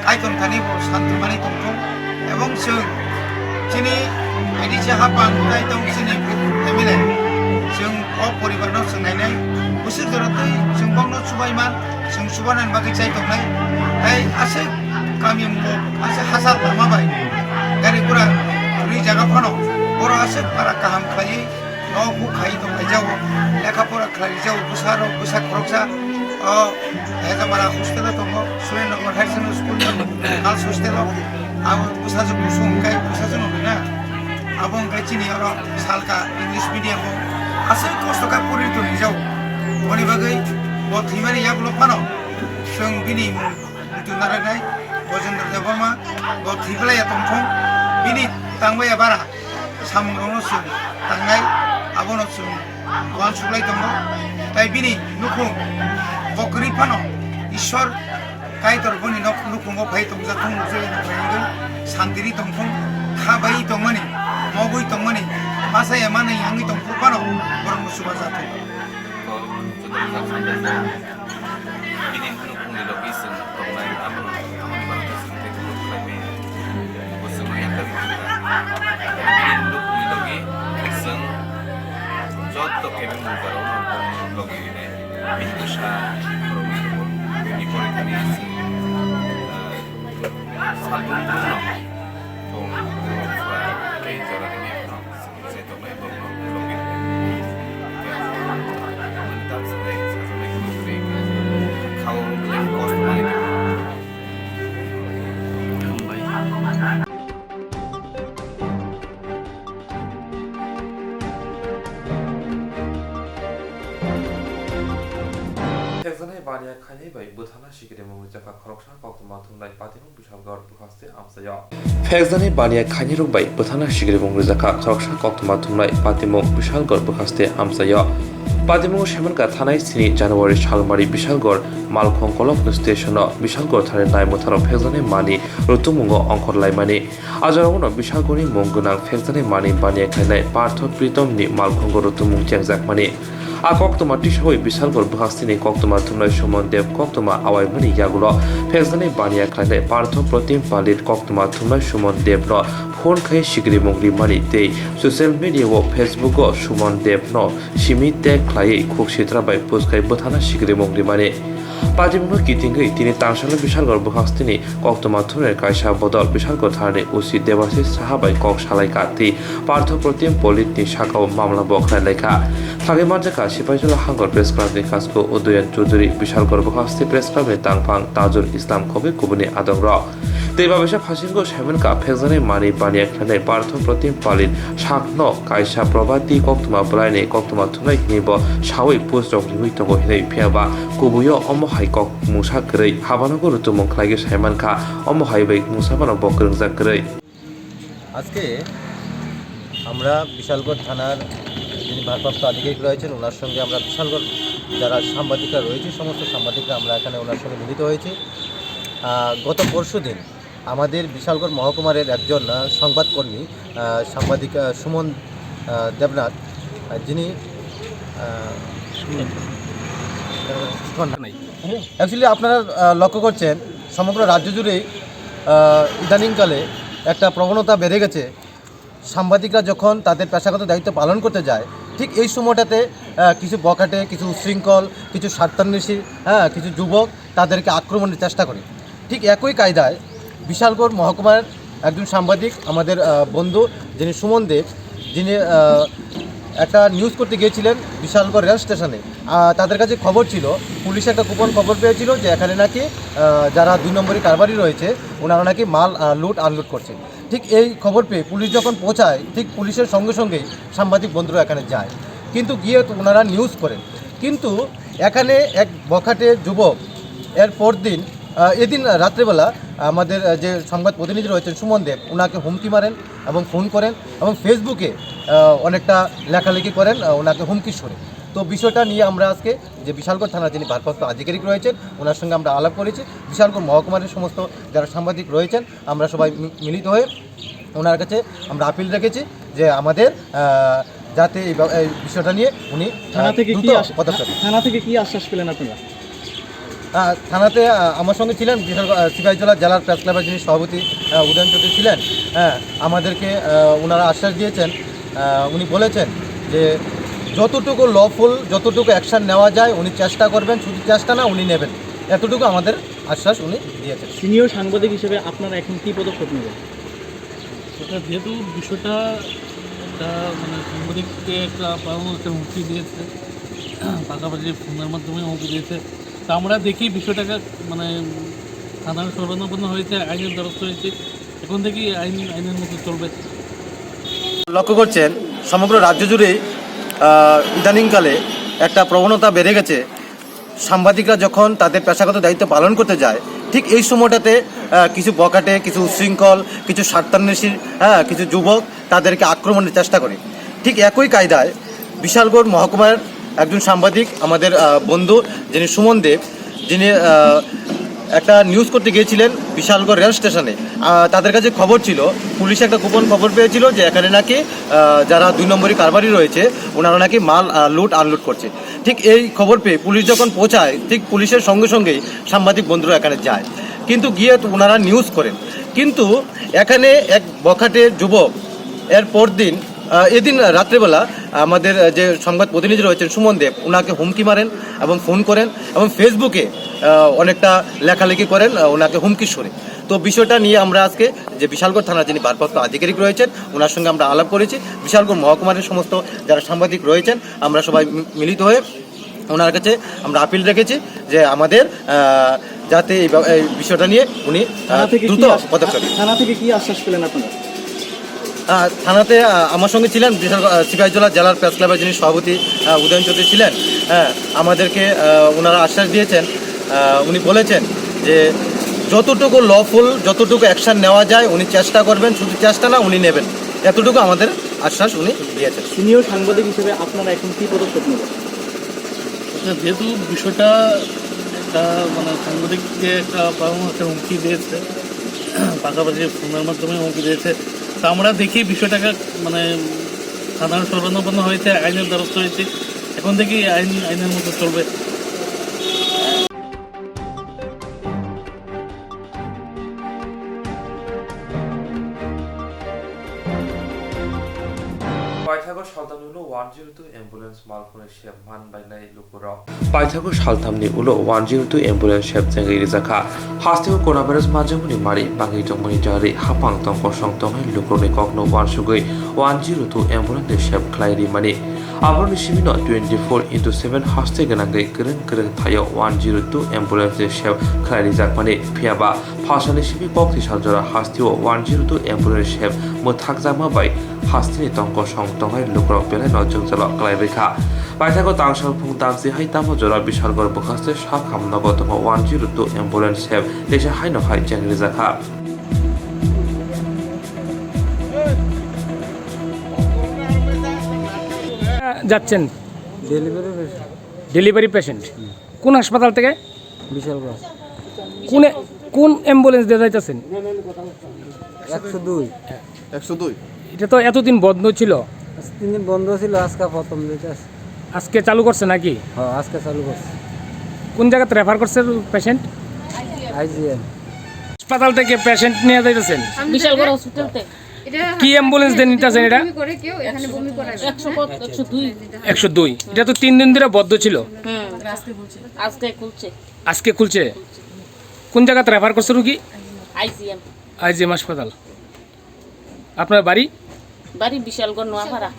kaikon thani bo santumani tongthong ebong sung chini ini jahapan tai tong sini emile sung o poribar no sung nainai usir dorotoi sung bong no subaiman sung subanan bagai chai tongnai tai asik kami mo asa hasal lama bai gari pura turi jaga phano boro ase para kaham khai no bu khai to jao lekha pura khai jao busaro busak kroksa এটা মারা হোস্টেলে তো Surendranagar higher secondary school girls hostel আবার বুসাজো বুসুমকাই বুসাজো না abang kacini orang salka English medium asal kos toka puri tu ni jauh. Oni bagai buat himari ya belum pano. Seng bini itu naranai bojender devorma buat hibla ya tongkong bini tangway ya bara samrono sum tangai abono sum wan suklai tonggo. Tai bini nukung bokri pano ishor kai torboni nukung go pai tongja tong ujai na pai sandiri tongkong khabai tongmani mogoi tongmani masa ya mana yang itu pano orang musuh satu. Binin nukung di location online amun ibaratnya sering teknologi kami bosan yang kami binin nukung di location jauh kami menggarau nukung logi ini binin sah program ini kami satu tahun Teksanai bania khanai bai buthana shikire mong jaka khoroksa koktuma thunai patimong bishalgor bukhaste amsaya Teksanai bania khanai rok bai buthana shikire mong jaka khoroksa koktuma thunai patimong bishalgor bukhaste amsaya Patimong Shemanka Thanai Sini January Shalmari Bishalgor Malkhong Kolok Station Bishalgor Thane Nai Mutharo Teksanai Mani Rutumungo Angkor Laimani Ajarono Bishalgori Monggunang Teksanai Mani bania khanai Partho Pritom ni Malkhong Rutumung Jengjak Mani Koktuma Tishoi Bishalgor Bukhastini Koktuma Thunai Shumon Dev Koktuma Awai Mani Yagulo Teksanai bania khanai Partho Protim Palit Koktuma Thunai Shumon Dev no phone khai shigri mongri mani tei social media o Facebook o Shumon Dev no shimi tag khlai khoksitra bai post khai buthana shigri mongri mani Patimung kitingai tini tangshala Bishalgor Bukhastini Koktuma Thuner kaisa bodol Bishalgor Thane usi Devasis Sahabai kok salai kati Partho Protim Polit ni shakao mamla bokhlai lekha Thage Majaka Sipaijala Hangor Press Club ni Kasko Udoyan Choudhury Bishalgor Bukhasti Press Club ni Tangphang Tajul Islam Kobe Kubuni Adongra Tebabesha Phasingo Shemanka Teksanai Mani bania khanai Partho Protim Palit Shakno kaisa Probati Koktuma Blaine Koktuma Thunai knibo Shawai post rok hui tongo hinai phiaba Kubuyo Omohai kok musa krei Habanogo Rutumong khlaige Shemanka Omohai bai musabano bokrungja krei আজকে আমরা বিশালগড় থানার যিনি ভারপ্রাপ্ত আধিকারিক রয়েছেন ওনার সঙ্গে আমরা বিশালগড় যারা সাংবাদিকরা রয়েছে সমস্ত সাংবাদিকরা আমরা এখানে ওনার সঙ্গে মিলিত হয়েছি গত পরশুদিন আমাদের বিশালগড় মহকুমার একজন সংবাদকর্মী সাংবাদিক সুমন দেবনাথ যিনি অ্যাকচুয়ালি আপনারা লক্ষ্য করছেন সমগ্র রাজ্য জুড়েই ইদানিংকালে একটা প্রবণতা বেড়ে গেছে সাংবাদিকরা যখন তাদের পেশাগত দায়িত্ব পালন করতে যায় ঠিক এই সময়টাতে কিছু বখাটে কিছু উচ্ছৃঙ্খল কিছু স্বার্থান্বেষী কিছু যুবক তাদেরকে আক্রমণের চেষ্টা করে ঠিক একই কায়দায় বিশালগড় মহকুমার একজন সাংবাদিক আমাদের বন্ধু যিনি সুমন দেব যিনি একটা নিউজ করতে গিয়েছিলেন বিশালগড় রেল স্টেশনে তাদের কাছে খবর ছিল পুলিশ একটা গোপন খবর পেয়েছিল যে এখানে নাকি যারা 2 নম্বরই কারবারি রয়েছে ওনারা নাকি মাল লুট আনলুট করছে ঠিক এই খবর পেয়ে পুলিশ যখন পৌঁছায় ঠিক পুলিশের সঙ্গে সঙ্গেই সাংবাদিক বন্ধুরা এখানে যায় কিন্তু গিয়ে ওনারা নিউজ করেন কিন্তু এখানে এক বখাটে যুবক এর পরদিন এদিন রাত্রেবেলা আমাদের যে সংবাদ প্রতিনিধি রয়েছেন সুমন দেব ওনাকে হুমকি মারেন এবং ফোন করেন এবং ফেসবুকে অনেকটা লেখালেখি করেন ওনাকে হুমকি সরে তো বিষয়টা নিয়ে আমরা আজকে যে বিশালগড় থানার যিনি ভারপ্রাপ্ত আধিকারিক রয়েছেন ওনার সঙ্গে আমরা আলাপ করেছি বিশালগড় মহকুমার সমস্ত যারা সাংবাদিক রয়েছেন আমরা সবাই মিলিত হয়ে ওনার কাছে আমরা আপিল রেখেছি যে আমাদের যাতে এই বিষয়টা নিয়ে উনি থানা থেকে কি আশ্বাস পেলেন আপনারা থানাতে আমার সঙ্গে ছিলেন সিপাহীজলা জেলার প্রেস ক্লাবের যিনি সভাপতি উদয়ন চৌধুরী ছিলেন আমাদেরকে ওনারা আশ্বাস দিয়েছেন উনি বলেছেন যে যতটুকু লফুল যতটুকু অ্যাকশান নেওয়া যায় উনি চেষ্টা করবেন শুধু চেষ্টা না উনি নেবেন এতটুকু আমাদের আশ্বাস উনি দিয়েছেন। সিনিয়র সাংবাদিক হিসেবে আপনারা এখন কী পদক্ষেপ নেবেন? সেটা যেহেতু বিষয়টা একটা মানে সাংবাদিককে একটা একটা হুমকি দিয়েছে, পাশাপাশি ফোনের মাধ্যমে হুমকি দিয়েছে, তা আমরা দেখি বিষয়টাকে মানে সাধারণ শরণাপন্ন হয়েছে, আইনের দ্বারস্থ হয়েছে, এখন থেকেই আইনের মতো চলবে। লক্ষ্য করছেন সমগ্র রাজ্য জুড়েই ইদানিংকালে একটা প্রবণতা বেড়ে গেছে। সাংবাদিকরা যখন তাদের পেশাগত দায়িত্ব পালন করতে যায়, ঠিক এই সময়টাতে কিছু বখাটে, কিছু উচ্ছৃঙ্খল, কিছু স্বার্থান্বেষী, কিছু যুবক তাদেরকে আক্রমণের চেষ্টা করে। ঠিক একই কায়দায় বিশালগড় মহকুমার একজন সাংবাদিক, আমাদের বন্ধু যিনি সুমন দেব, যিনি একটা নিউজ করতে গিয়েছিলেন বিশালগড় রেল স্টেশনে। তাদের কাছে খবর ছিল, পুলিশ একটা গোপন খবর পেয়েছিল যে এখানে নাকি যারা 2 নম্বরী কারবারি রয়েছে ওনারা নাকি মাল লুট আনলোড করছে। ঠিক এই খবর পেয়ে পুলিশ যখন পৌঁছায়, ঠিক পুলিশের সঙ্গে সঙ্গেই সাংবাদিক বন্ধুরা এখানে যায়, কিন্তু গিয়ে ওনারা নিউজ করেন। কিন্তু এখানে এক বখাটে যুবক এর পরদিন এদিন রাত্রেবেলা আমাদের যে সংবাদ প্রতিনিধি রয়েছেন সুমন দেব, ওনাকে হুমকি মারেন এবং ফোন করেন এবং ফেসবুকে অনেকটা লেখালেখি করেন ওনাকে হুমকি সরে। তো বিষয়টা নিয়ে আমরা আজকে যে বিশালগড় থানার যিনি ভারপ্রাপ্ত আধিকারিক রয়েছেন ওনার সঙ্গে আমরা আলাপ করেছি। বিশালগড় মহকুমার সমস্ত যারা সাংবাদিক রয়েছেন আমরা সবাই মিলিত হয়ে ওনার কাছে আমরা আপিল রেখেছি যে আমাদের যাতে এই বিষয়টা নিয়ে উনি দ্রুত পদক্ষেপ। থানা থেকে কি আশ্বাস পেলেন আপনারা? থানাতে আমার সঙ্গে ছিলেন সিপাহীজলা জেলার প্রেস ক্লাবের যিনি সভাপতি উদয়ন চৌধুরী ছিলেন। আমাদেরকে ওনারা আশ্বাস দিয়েছেন, উনি বলেছেন যে যতটুকু লফুল, যতটুকু অ্যাকশান নেওয়া যায় উনি চেষ্টা করবেন, শুধু চেষ্টা না উনি নেবেন, এতটুকু আমাদের আশ্বাস উনি দিয়েছেন। সিনিয়র সাংবাদিক হিসেবে আপনারা এখন কী পদক্ষেপ নেবেন? যেহেতু বিষয়টা একটা মানে সাংবাদিককে একটা হুমকি দিয়েছে, পাশাপাশি ফোনের মাধ্যমে হুমকি দিয়েছে, তা আমরা দেখি বিষয়টাকে মানে সাধারণ শরণাপন্ন হয়েছে, আইনের দ্বারস্থ হয়েছে, এখন থেকেই আইনের মতো চলবে। পাইথাগো সালতামনি উলো 102 অ্যাম্বুলেন্স মালফোনে শেপ মান বাইনাই লুকুরা পাইথাগো সালতামনি উলো 102 অ্যাম্বুলেন্স শেপ জেঙ্গি রিজাখা হাস্তিও কোনাভাইরাস মাজমুনি মারি বাঙ্গি জমুনি জারি হাপাং তংক সংতংহাই লুকুরনি ককনো ওয়ানসুগৈ 102 অ্যাম্বুলেন্স শেপ খ্লাইরি মানি আবরনি সিমিনো 24/7 হাস্তে গনাঙ্গै গরং थायो 102 অ্যাম্বুলেন্স শেপ খ্লাইরি জাকমানি ফিয়াবা ফাসানি সিমি পক্তি সালজরা হাস্তিও 102 অ্যাম্বুলেন্স শেপ মোথাক জামা বাই হাস্তিনি তংক সংতংহাই লুকুরাव বেলাই নজংজাল ক্লাইবেখা পাইথাগো তাংসাল ফুং দামসি হাই তামো জরা বিশালগড় বখাস্তে সাখাম নগতম 102 অ্যাম্বুলেন্স শেপ দেশে হাই নহাই জেঙ্গি জাখা যাচ্ছেন ডেলিভারি পেশেন্ট কোন হাসপাতাল থেকে? বিশালগড়। কোন অ্যাম্বুলেন্স দিয়ে যাইতেছেন? 102। এটা তো এতদিন বন্ধ ছিল। 3 দিন বন্ধ ছিল, আজকে প্রথম যেতেছে। আজকে চালু করছে নাকি? হ্যাঁ, আজকে চালু করছে। কোন জায়গাতে রেফার করছে পেশেন্ট? আইজিএম হাসপাতাল থেকে পেশেন্ট নিয়ে যাইতেছেন বিশালগড় হসপিটাল থেকে। কি অ্যাম্বুলেন্স দিয়ে নিতেছেন এটা? 102। এটা তো 3 দিন ধরে বন্ধ ছিল। আজকে খুলছে। কোন জায়গাতে রেফার করছে রুগী? আইজিএম হাসপাতাল। আপনার বাড়ি? বিশালগড় নোয়াপাড়া।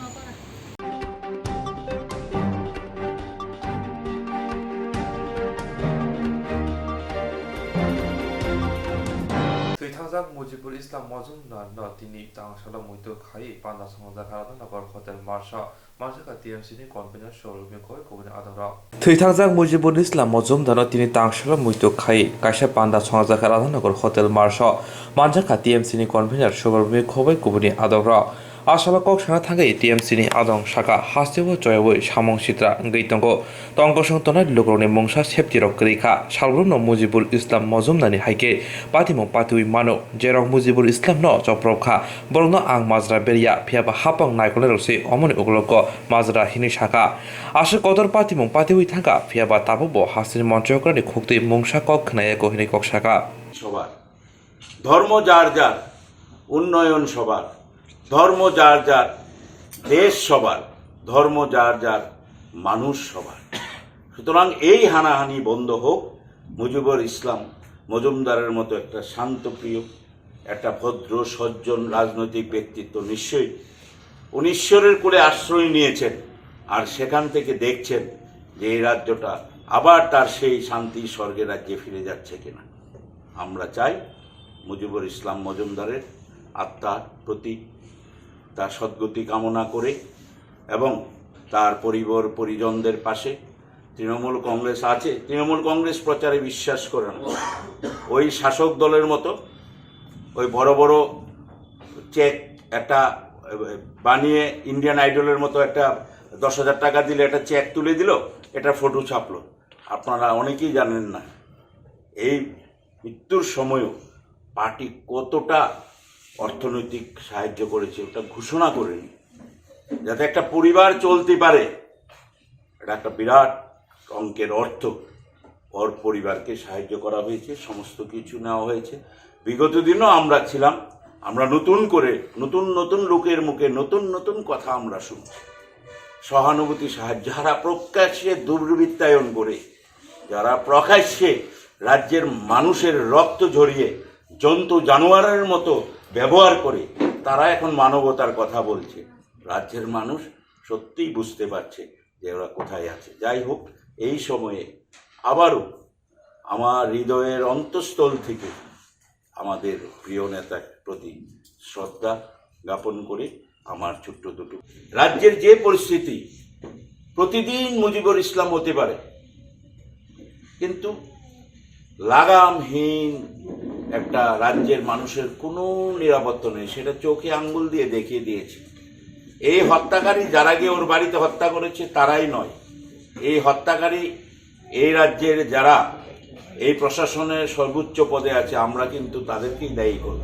3,000 মুজিবুল ইসলাম মজুমদার তিনি তাংশালা মুইতো খাই পান্ডা সংজা খারাদা নগর হোটেল মার্শা মার্শা টিএমসিনি কনভেনর শোরুমে কই কোবনে আদরা 3,000 মুজিবুল ইসলাম মজুমদার তিনি তাংশালা মুইতো খাই কাইসা পান্ডা সংজা খারাদা নগর হোটেল মার্শা মার্শা টিএমসিনি কনভেনর শোরুমে কই কোবনে আদরা আশাবাকক সানা থাঙ্গাই টিএমসিনি আদং শাখা হাস্তেবো জয়বই সামং সিত্রা গৈতঙ্গ তংকসং তনাই লোকরনি মংসা সেপতিরক রেখা সালব্রন মুজিবুল ইসলাম মজুমদানি হাইকে পাতিমং পাতিউই মানো যেরং মুজিবুল ইসলাম ন চপ্রখা বরং আং মাজরা বেরিয়া ফিয়াবা হাপাং নাইকলে রসে অমনি উগলক মাজরা হিনি শাখা আশা কদর পাতিমং পাতিউই থাকা ফিয়াবা তাবব হাসির মঞ্চকরণি খুক্তি মংসা কক নায়ে কহিনি কক শাখা সবার ধর্ম যার যার উন্নয়ন সবার ধর্ম যার যার দেশ সবার ধর্ম যার যার মানুষ সবার সুতরাং এই হানাহানি বন্ধ হোক মুজিবুল ইসলাম মজুমদারের মতো একটা শান্তপ্রিয়, একটা ভদ্র সজ্জন রাজনৈতিক ব্যক্তিত্ব নিশ্চয়ই উনি ঈশ্বরের কোলে আশ্রয় নিয়েছেন, আর সেখান থেকে দেখছেন যে এই রাজ্যটা আবার তার সেই শান্তি স্বর্গের রাজ্যে ফিরে যাচ্ছে কিনা। আমরা চাই মুজিবুর ইসলাম মজুমদারের আত্মার প্রতি তার সদ্গতি কামনা করে এবং তার পরিবার পরিজনদের পাশে তৃণমূল কংগ্রেস আছে। তৃণমূল কংগ্রেস প্রচারে বিশ্বাস করে না, ওই শাসক দলের মতো ওই বড় বড় চেক একটা বানিয়ে ইন্ডিয়ান আইডলের মতো একটা 10,000 টাকা দিলে একটা চেক তুলে দিল, এটা ফটো ছাপলো। আপনারা অনেকেই জানেন না এই মৃত্যুর সময়ও পার্টি কতটা অর্থনৈতিক সাহায্য করেছে, ওটা ঘোষণা করেনি, যাতে একটা পরিবার চলতে পারে। এটা একটা বিরাট অঙ্কের অর্থ ওর পরিবারকে সাহায্য করা হয়েছে, সমস্ত কিছু নেওয়া হয়েছে। বিগত দিনও আমরা ছিলাম, আমরা নতুন করে নতুন নতুন লোকের মুখে নতুন নতুন কথা আমরা শুনছি। সহানুভূতি সাহায্য, যারা প্রকাশ্যে দুর্বৃত্তায়ন করে, যারা প্রকাশ্যে রাজ্যের মানুষের রক্ত ঝরিয়ে জন্তু জানোয়ারের মতো ব্যবহার করে, তারা এখন মানবতার কথা বলছে। রাজ্যের মানুষ সত্যিই বুঝতে পারছে যে ওরা কোথায় আছে। যাই হোক, এই সময়ে আবারও আমার হৃদয়ের অন্তঃস্থল থেকে আমাদের প্রিয় নেতার প্রতি শ্রদ্ধা জ্ঞাপন করে আমার ছোট্ট দুটো, রাজ্যের যে পরিস্থিতি, প্রতিদিন মুজিবুর ইসলাম হতে পারে, কিন্তু লাগামহীন একটা রাজ্যের মানুষের কোনো নিরাপত্তা নেই, সেটা চোখে আঙ্গুল দিয়ে দেখিয়ে দিয়েছে। এই হত্যাকারী যারা গিয়ে ওর বাড়িতে হত্যা করেছে তারাই নয়, এই হত্যাকারী এই রাজ্যের যারা এই প্রশাসনের সর্বোচ্চ পদে আছে, আমরা কিন্তু তাদেরকেই দায়ী করব।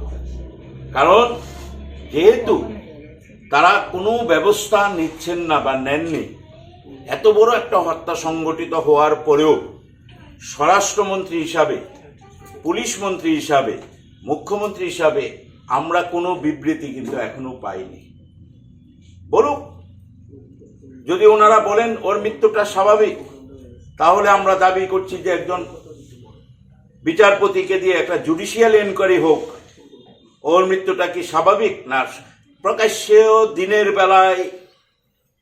কারণ যেহেতু তারা কোনো ব্যবস্থা নিচ্ছেন না বা নেননি, এত বড় একটা হত্যা সংগঠিত হওয়ার পরেও স্বরাষ্ট্রমন্ত্রী হিসাবে, পুলিশ মন্ত্রী হিসাবে, মুখ্যমন্ত্রী হিসাবে আমরা কোনো বিবৃতি কিন্তু এখনো পাইনি। বলুক, যদি ওনারা বলেন ওর মৃত্যুটা স্বাভাবিক, তাহলে আমরা দাবি করছি যে একজন বিচারপতিকে দিয়ে একটা জুডিশিয়াল এনকোয়ারি হোক, ওর মৃত্যুটা কি স্বাভাবিক না প্রকাশ্যেও দিনের বেলায়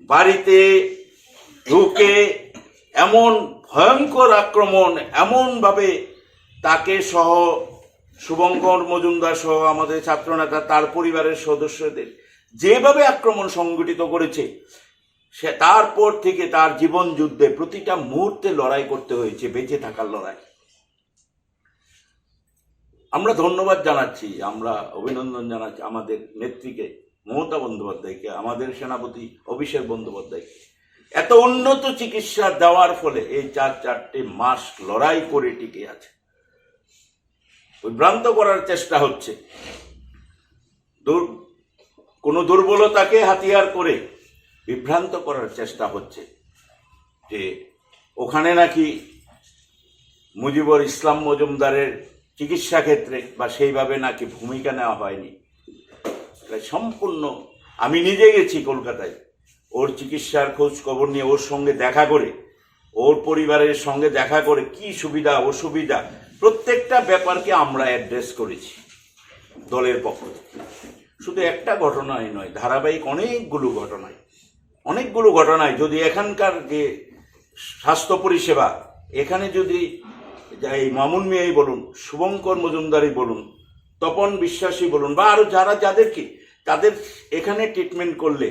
বাড়িতে ঢুকে এমন ভয়ঙ্কর আক্রমণ, এমনভাবে তাকে সহ শুভঙ্কর মজুমদার সহ আমাদের ছাত্রনেতা তার পরিবারের সদস্যদের যেভাবে আক্রমণ সংগঠিত করেছে, সে তারপর থেকে তার জীবন যুদ্ধে প্রতিটা মুহূর্তে লড়াই করতে হয়েছে, বেঁচে থাকার লড়াই। আমরা ধন্যবাদ জানাচ্ছি, আমরা অভিনন্দন জানাচ্ছি আমাদের নেত্রীকে মমতা বন্দ্যোপাধ্যায়কে, আমাদের সেনাপতি অভিষেক বন্দ্যোপাধ্যায়কে। এত উন্নত চিকিৎসা দেওয়ার ফলে এই 4 মাস লড়াই করে টিকে আছে। বিভ্রান্ত করার চেষ্টা হচ্ছে, কোনো দুর্বলতাকে হাতিয়ার করে বিভ্রান্ত করার চেষ্টা হচ্ছে যে ওখানে নাকি মুজিবুর ইসলাম মজুমদারের চিকিৎসা ক্ষেত্রে বা সেইভাবে নাকি ভূমিকা নেওয়া হয়নি। সম্পূর্ণ, আমি নিজে গেছি কলকাতায় ওর চিকিৎসার খোঁজ খবর নিয়ে, ওর সঙ্গে দেখা করে, ওর পরিবারের সঙ্গে দেখা করে কি সুবিধা অসুবিধা প্রত্যেকটা ব্যাপারকে আমরা অ্যাড্রেস করেছি দলের পক্ষ থেকে। শুধু একটা ঘটনাই নয়, ধারাবাহিক অনেকগুলো ঘটনায় যদি এখানকার যে স্বাস্থ্য পরিষেবা, এখানে যদি এই মামুন মিয়াই বলুন, শুভঙ্কর মজুমদারই বলুন, তপন বিশ্বাসী বলুন, বা আরো যাদেরকে তাদের এখানে ট্রিটমেন্ট করলে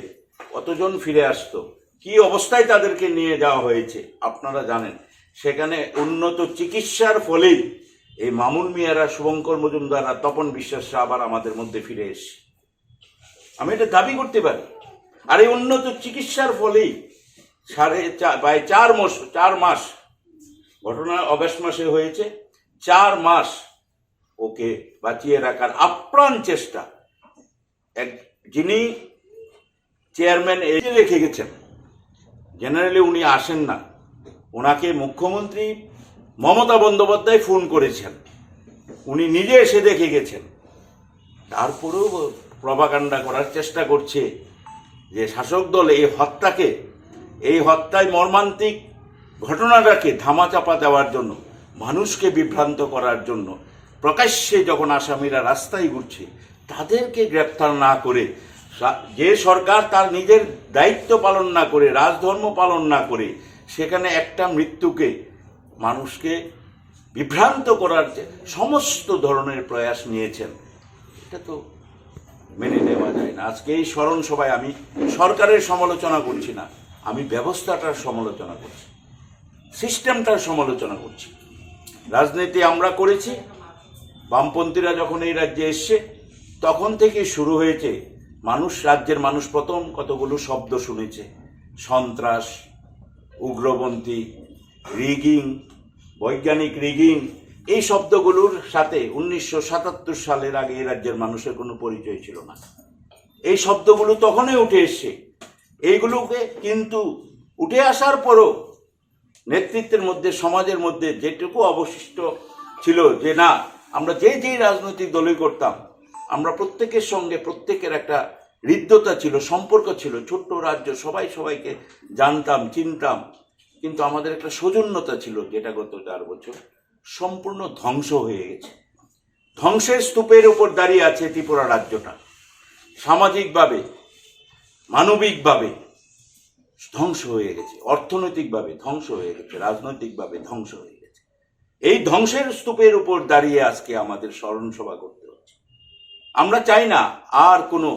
কতজন ফিরে আসতো, কি অবস্থায় তাদেরকে নিয়ে যাওয়া হয়েছে আপনারা জানেন। সেখানে উন্নত চিকিৎসার ফলেই এই মামুন মিয়ারা, শুভঙ্কর মজুমদার আর তপন বিশ্বাসরা আবার আমাদের মধ্যে ফিরে এসে, আমি এটা দাবি করতে পারি। আর এই উন্নত চিকিৎসার ফলেই প্রায় 4 মাস, ঘটনা অগাস্ট মাসে হয়েছে, 4 মাস ওকে বাঁচিয়ে রাখার আপ্রাণ চেষ্টা যিনি চেয়ারম্যান রেখে গেছেন। জেনারেলি উনি আসেন না, ওনাকে মুখ্যমন্ত্রী মমতা বন্দ্যোপাধ্যায় ফোন করেছেন, উনি নিজে এসে দেখে গেছেন। তারপরেও প্রপাগান্ডা করার চেষ্টা করছে যে শাসক দল এই হত্যায় মর্মান্তিক ঘটনাটাকে ধামাচাপা দেওয়ার জন্য মানুষকে বিভ্রান্ত করার জন্য প্রকাশ্যে যখন আসামিরা রাস্তায় ঘুরছে তাদেরকে গ্রেপ্তার না করে, যে সরকার তার নিজের দায়িত্ব পালন না করে, রাজধর্ম পালন না করে সেখানে একটা মৃত্যুকে মানুষকে বিভ্রান্ত করার যে সমস্ত ধরনের প্রয়াস নিয়েছেন, এটা তো মেনে নেওয়া যায় না। আজকে এই স্মরণ সভায় আমি সরকারের সমালোচনা করছি না, আমি ব্যবস্থাটার সমালোচনা করছি, সিস্টেমটার সমালোচনা করছি। রাজনীতি আমরা করেছি, বামপন্থীরা যখন এই রাজ্যে এসছে তখন থেকে শুরু হয়েছে। রাজ্যের মানুষ প্রথম কতগুলো শব্দ শুনেছে, সন্ত্রাস, উগ্রপন্থী, রিগিং, বৈজ্ঞানিক রিগিং। এই শব্দগুলোর সাথে 1977 সালের আগে এই রাজ্যের মানুষের কোনো পরিচয় ছিল না। এই শব্দগুলো তখনই উঠে এসছে। এইগুলোকে কিন্তু উঠে আসার পরও নেতৃত্বের মধ্যে, সমাজের মধ্যে যেটুকু অবশিষ্ট ছিল যে না, আমরা যেই রাজনৈতিক দলই করতাম, আমরা প্রত্যেকের সঙ্গে প্রত্যেকের একটা হৃদ্যতা ছিল, সম্পর্ক ছিল। ছোট্ট রাজ্য, সবাই সবাইকে জানতাম, চিনতাম, কিন্তু আমাদের একটা সৌজন্যতা ছিল, যেটা গত 4 বছর সম্পূর্ণ ধ্বংস হয়ে গেছে। ধ্বংসের স্তূপের উপর দাঁড়িয়ে আছে ত্রিপুরা রাজ্যটা। সামাজিকভাবে, মানবিকভাবে ধ্বংস হয়ে গেছে, অর্থনৈতিকভাবে ধ্বংস হয়ে গেছে, রাজনৈতিকভাবে ধ্বংস হয়ে গেছে। এই ধ্বংসের স্তূপের উপর দাঁড়িয়ে আজকে আমাদের স্মরণ সভা করতে হচ্ছে। আমরা চাই না আর কোনো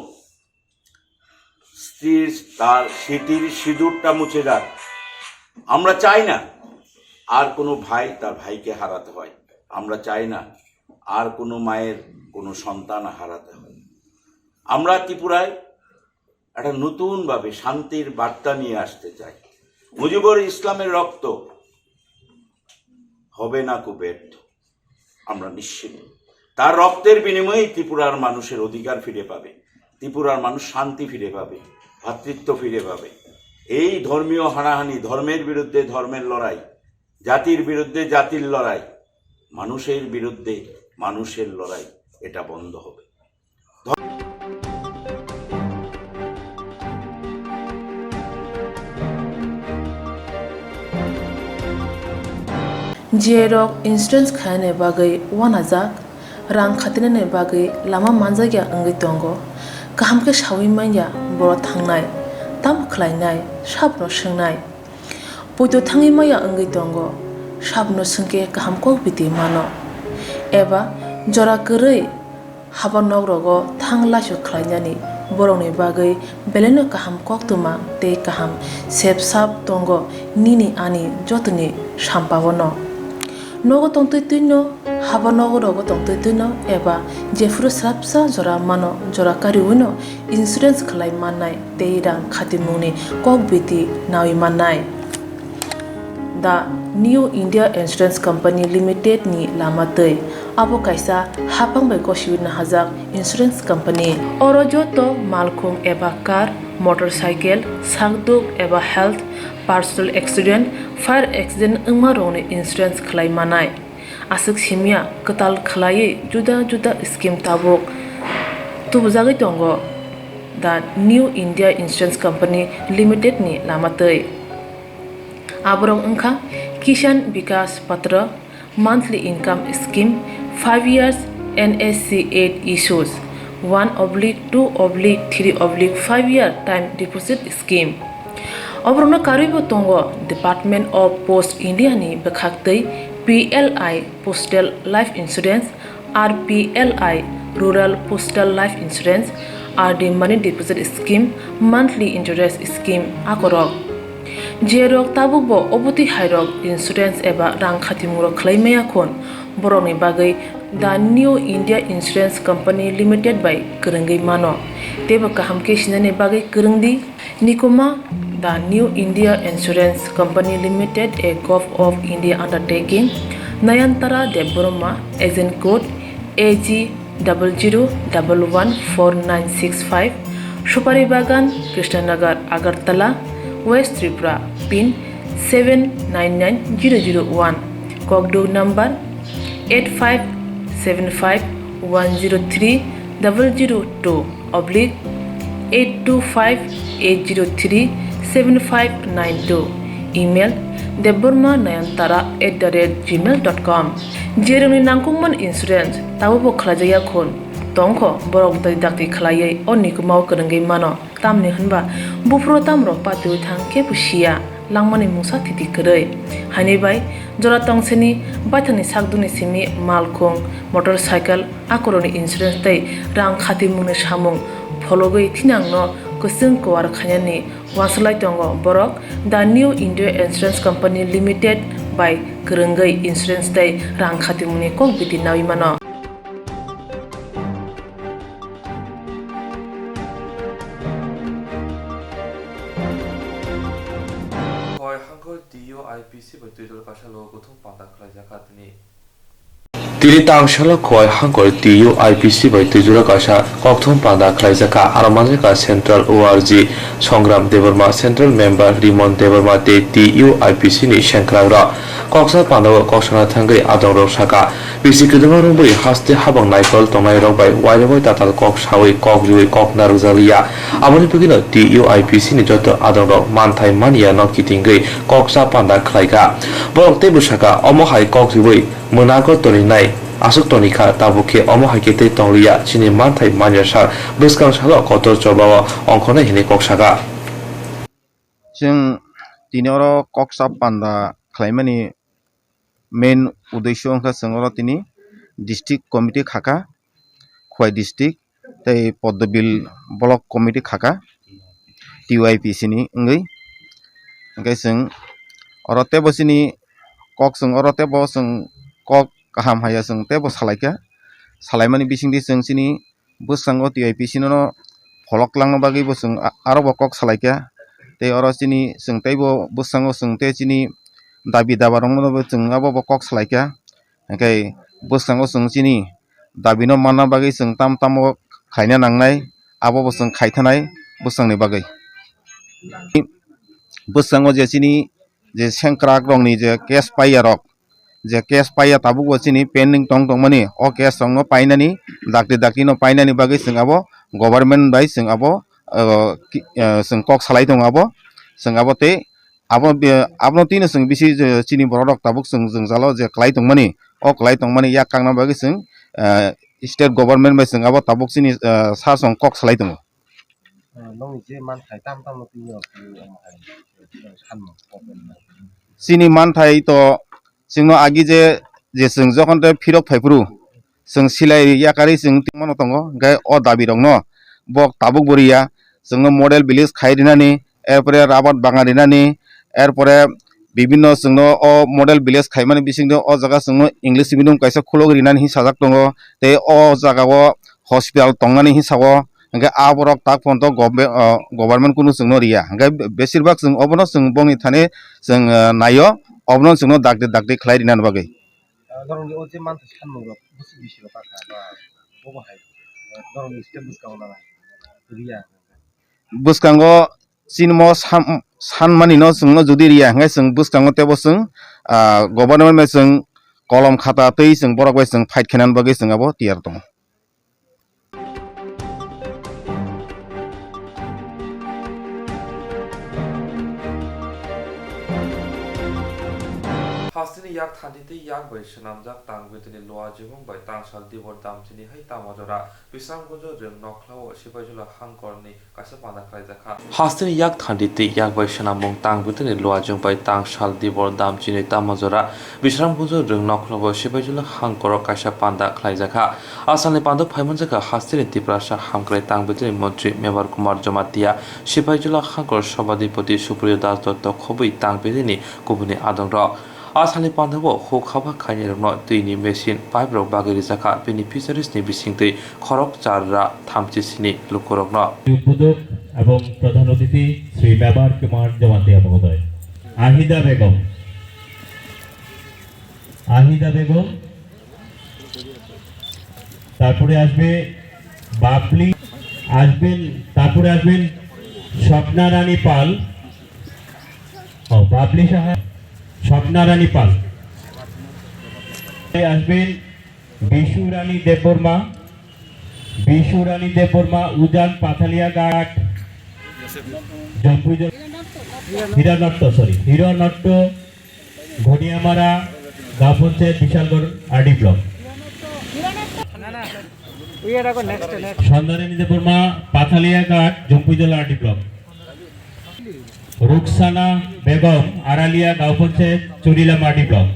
স্ত্রীর তার স্মৃতির সিঁদুরটা মুছে যাক। আমরা চাই না আর কোনো ভাই তার ভাইকে হারাতে হয়। আমরা চাই না আর কোনো মায়ের কোনো সন্তান হারাতে হয়। আমরা ত্রিপুরায় একটা নতুনভাবে শান্তির বার্তা নিয়ে আসতে চাই। মুজিবুর ইসলামের রক্ত হবে না কো ব্যর্থ, আমরা নিশ্চিত। তার রক্তের বিনিময়েই ত্রিপুরার মানুষের অধিকার ফিরে পাবে, ত্রিপুরার মানুষ শান্তি ফিরে পাবে, ভ্রাতৃত্ব ফিরে পাবে। এই ধর্মীয় হানাহানি, ধর্মের বিরুদ্ধে ধর্মের লড়াই, জাতির বিরুদ্ধে জাতির লড়াই, মানুষের বিরুদ্ধে মানুষের লড়াই, এটা বন্ধ হবে। जिएरक इन्सुरेन्स खाने बागै वानाजाक रां खातिने बागै लामा मानजागिया अंगै दंगो गाहामके सावै माइया बर थांनाय ताम खलायनाय साबनो सोंनाय बयदो थाङै माइया अंगै दंगो साबनो सोंके गाहामको बिदि मानो एबा जरा गोरै हाबा नगरगो थांलासो खलायनानि बरंनि बागै बेलेनो गाहाम कक्तुमा ते गाहाम सेब साब दंगो निनि आनि जतनि साम्पावनो नगो तंतुइनो हाबा नगरगो तंतुइनो एबा जेफुरो स्राबसा जरा मानो जरा कारिउनो इन्सुरेन्स खलाय माननाय ते रां खातिमुनि कक बिदि नावि माननाय दा new India insurance company limited नि लामातै आबो कायसा हापांबाय गसिबिनो हाजाक इन्सुरेन्स कंपनी अरजतो मालखुम एबा कार मोटरसाइकेल सागदुक एबा health personal accident fire accident उमारोने इन्सुरेन्स खलाय मानाय आसक सिमिया कताल खलायै जुदा जुदा स्कीम ताबुक तुबजागै दंगो दा new India insurance company limited नि लामातै आबरं अंखा किसान विकास पत्र monthly income scheme 5 years NSC 8 issues 1/2/3/5 year time deposit scheme अब्रनो कारिबो तंगो डिपार्टमेंट ऑफ पोस्ट इंडिया नि बखाक्तै PLI postal life insurance RPLI rural postal life insurance RD money deposit scheme monthly interest scheme आकरक जेरक ताबुकबो अबति हायरक इन्सुरेन्स एबा रां खातिमुरक खलायमाया खन बरंनि बागै दा new India insurance company limited बाय गोरोंगै मानो तेबो गाहामके सिनायनि बागै गोरोंदि निकोमा दा new India insurance company limited a gov of India undertaking Nayantara Debbarma agent code AG00114965 Supari Bagan Krishnanagar Agartala West Tripura pin 799001 Kogdo number 8575103002/825-803-7592 email deborma nayantara@gmail.com jeroni nangkungman insurance tabu bo khlajaya khon tongkho borok dai dakti khlaiye onni kumau kanangai mano tamni hanba bufro tamro patu thang ke pusia langmani musa titi krai hani bai jora tongseni baithani sakduni simi malkhong motorcycle akoroni insurance tai rang khati mune samung phologoi thinangno kusung kwar khanyani waslai tongo borok the new india insurance company limited by krengai insurance tai rang khati mune kok biti nawi mano তিনি তাংশালা খয় হাঙ্কর টিইউ আইপিসি বাই তুজুরা কাশা ককথম পাদা খাইজাকা আরমানজাকা central ORG Sangram Debbarma central member Rimon Debbarma তে টিইউ আইপিসি নি সেংক্রাংরা ককসা পান্দাও ককসনা থাঙ্গৈ আদংর সাকা বিসি কদমা রংবৈ হাসতে হাবাং নাইকল তংনাই রংবাই ওয়াইরবৈ তাতাল কক সাওই কক জুই কক নারুজালিয়া আমনি পগিনো টিইউ আইপিসি নি যত আদংর মানথাই মানিয়া নকিতিংগৈ ককসা পান্দা খাইগা বরক তেবুসাকা অমহাই কক জুই মোনাগর তরিনাই আসুক তনিখা তাবুকে অমহাইকেতে তংলিয়া চিনি মানথাই মানিয়াসা বসকাং সালো কতর চবাও অংখনে হিনে ককসাগা जों दिनै कक्सा पान्दा खालामनायनि मेन उद्देश्य अंका जों दिनै डिस्ट्रिक्ट कमिटि खाका खय डिस्ट्रिक्ट तै पद्मबिल ब्लक कमिटि खाका टिउआइपिसि नि ओंगै ओंखाय जों अरते बसिनि कक जों अरते बस जों कक गाहाम हाया जों तेबो सालायका सालायमानि बिसिंदि जों सिनि बोसांगो टिउआइपिसि नो फलक लांनो बागैबो जों आरो कक सालायका ते अरसिनि सोंथाइबो बोसांगो सोंथे चिनि दाबि दाबारंबो जों आबो कक सालायका ओंखाय बोसांगो सोंचिनि दाबिनो मानना बागै जों ताम तामो खायना नांनाय आबो जों खायथानाय बोसांनि बागै बोसांगो जेचिनि जे सेंक्राक रंनि जे केस पाइयारक जे केस पाइया ताबु गचिनि पेन्डिं टं टंमानि अ केस संनो पाइनानि दाक्ति नो पाइनानि बागै जों आबो गभर्नमेन्ट बाय जों आबो जों कक सालाय दं आबो जों आबो ते आबो तिनो जों बिसि चिनि बरक ताबुक जों जालो जे क्लाय दंमानि अ क्लाय दंमानि या कांना बागै जों स्टेट गभर्नमेन्ट बाय जों आबो ताबुक चिनि सा सं कक सालाय दं चिनि मानथाय तो जोंनो आगि जे जों जखन फिरक फाइफ्रु जों सिलाय याकारि जों तिमानो दङ गाय अ दाबि दङ बक ताबुक बरिया जोंनो मडेल विलेज खायदिनानि एरपरे आबाद बाङादिनानि एरपरे विभिन्न जोंनो अ मडेल विलेज खायमानि बिसिंदो अ जागा जोंनो इंलिश मिडियाम कायसा खुलगिरिनानि हि साजाक दङ ते अ जागाव हस्पिटाल दंनानि हि साव ओंखाय आबरक ताक फन्त गभर्नमेन्ट कुनु जोंनो रिया ओंखाय बेसिरभाग जों अबनो जों बंनि थाने जों नायो अबनो जोंनो दागदे खालायदिनानि बागै बुसकांगो सिनमो सानमानि न जोंनो जुदि रिया हाय जों बुसकांगो तेबो जों गभर्नमेन्ट जों कलम खाता तै जों बरक जों फाइट खेनान बागै जों आबो तियार दं हास्तिनि याक थान्दिते याक बै सनामजाक तांगबेतनि लोआ जिबं बै तांसाल दिबर दामचिनि है तामजरा बिसामगंज रेम नखलाव सिबाजुला हांकरनि कासे पाना खायजाखा हास्तिनि याक थान्दिते याक बै सनामबं तांगबेतनि लोआ जिबं बै तांसाल दिबर दामचिनि तामजरा बिसामगंज रेम नखलाव सिबाजुला हांकर कासे पाना खायजाखा आसामनि पान्द फाइमनजाका हास्तिनि तिप्रासा हामक्राय तांगबेतनि मन्त्री मेवार कुमार जमातिया सिबाजुला हांकर सभाधिपति सुप्रिय दास दत्त खबै तांगबेतनि गुबुननि आदंर आसामनि पान्दाव हुखाबा खायनिरनो दैनि मेसिन पाइपरक बागैरि जाखा बेनिफिसियारिसनि बिसिंतै खरक चाररा थामथिसिनि लुकरकनो उद्बोधक এবং প্রধান অতিথি শ্রী মেবার কুমার জমাতিয়া মহোদয় আহিদা বেগম তারপরে আসবে বাবলি আসবেন তারপরে আসবেন স্বপ্না রানী পাল বাবলি সাহা স্বপ্না রানী পাল আসবেন বিশু রানী দেববর্মা উজান পাথালিয়া ঘাট হিরো নট্ট ঘনিয়ামারা গাঁও পঞ্চায়েত বিশালগড় আরডি ব্লক সন্ধানী Barma Pathalia Ghat Jampuijala RD block Ruksana Begum Aralia Gaon panchayat Charilam RD block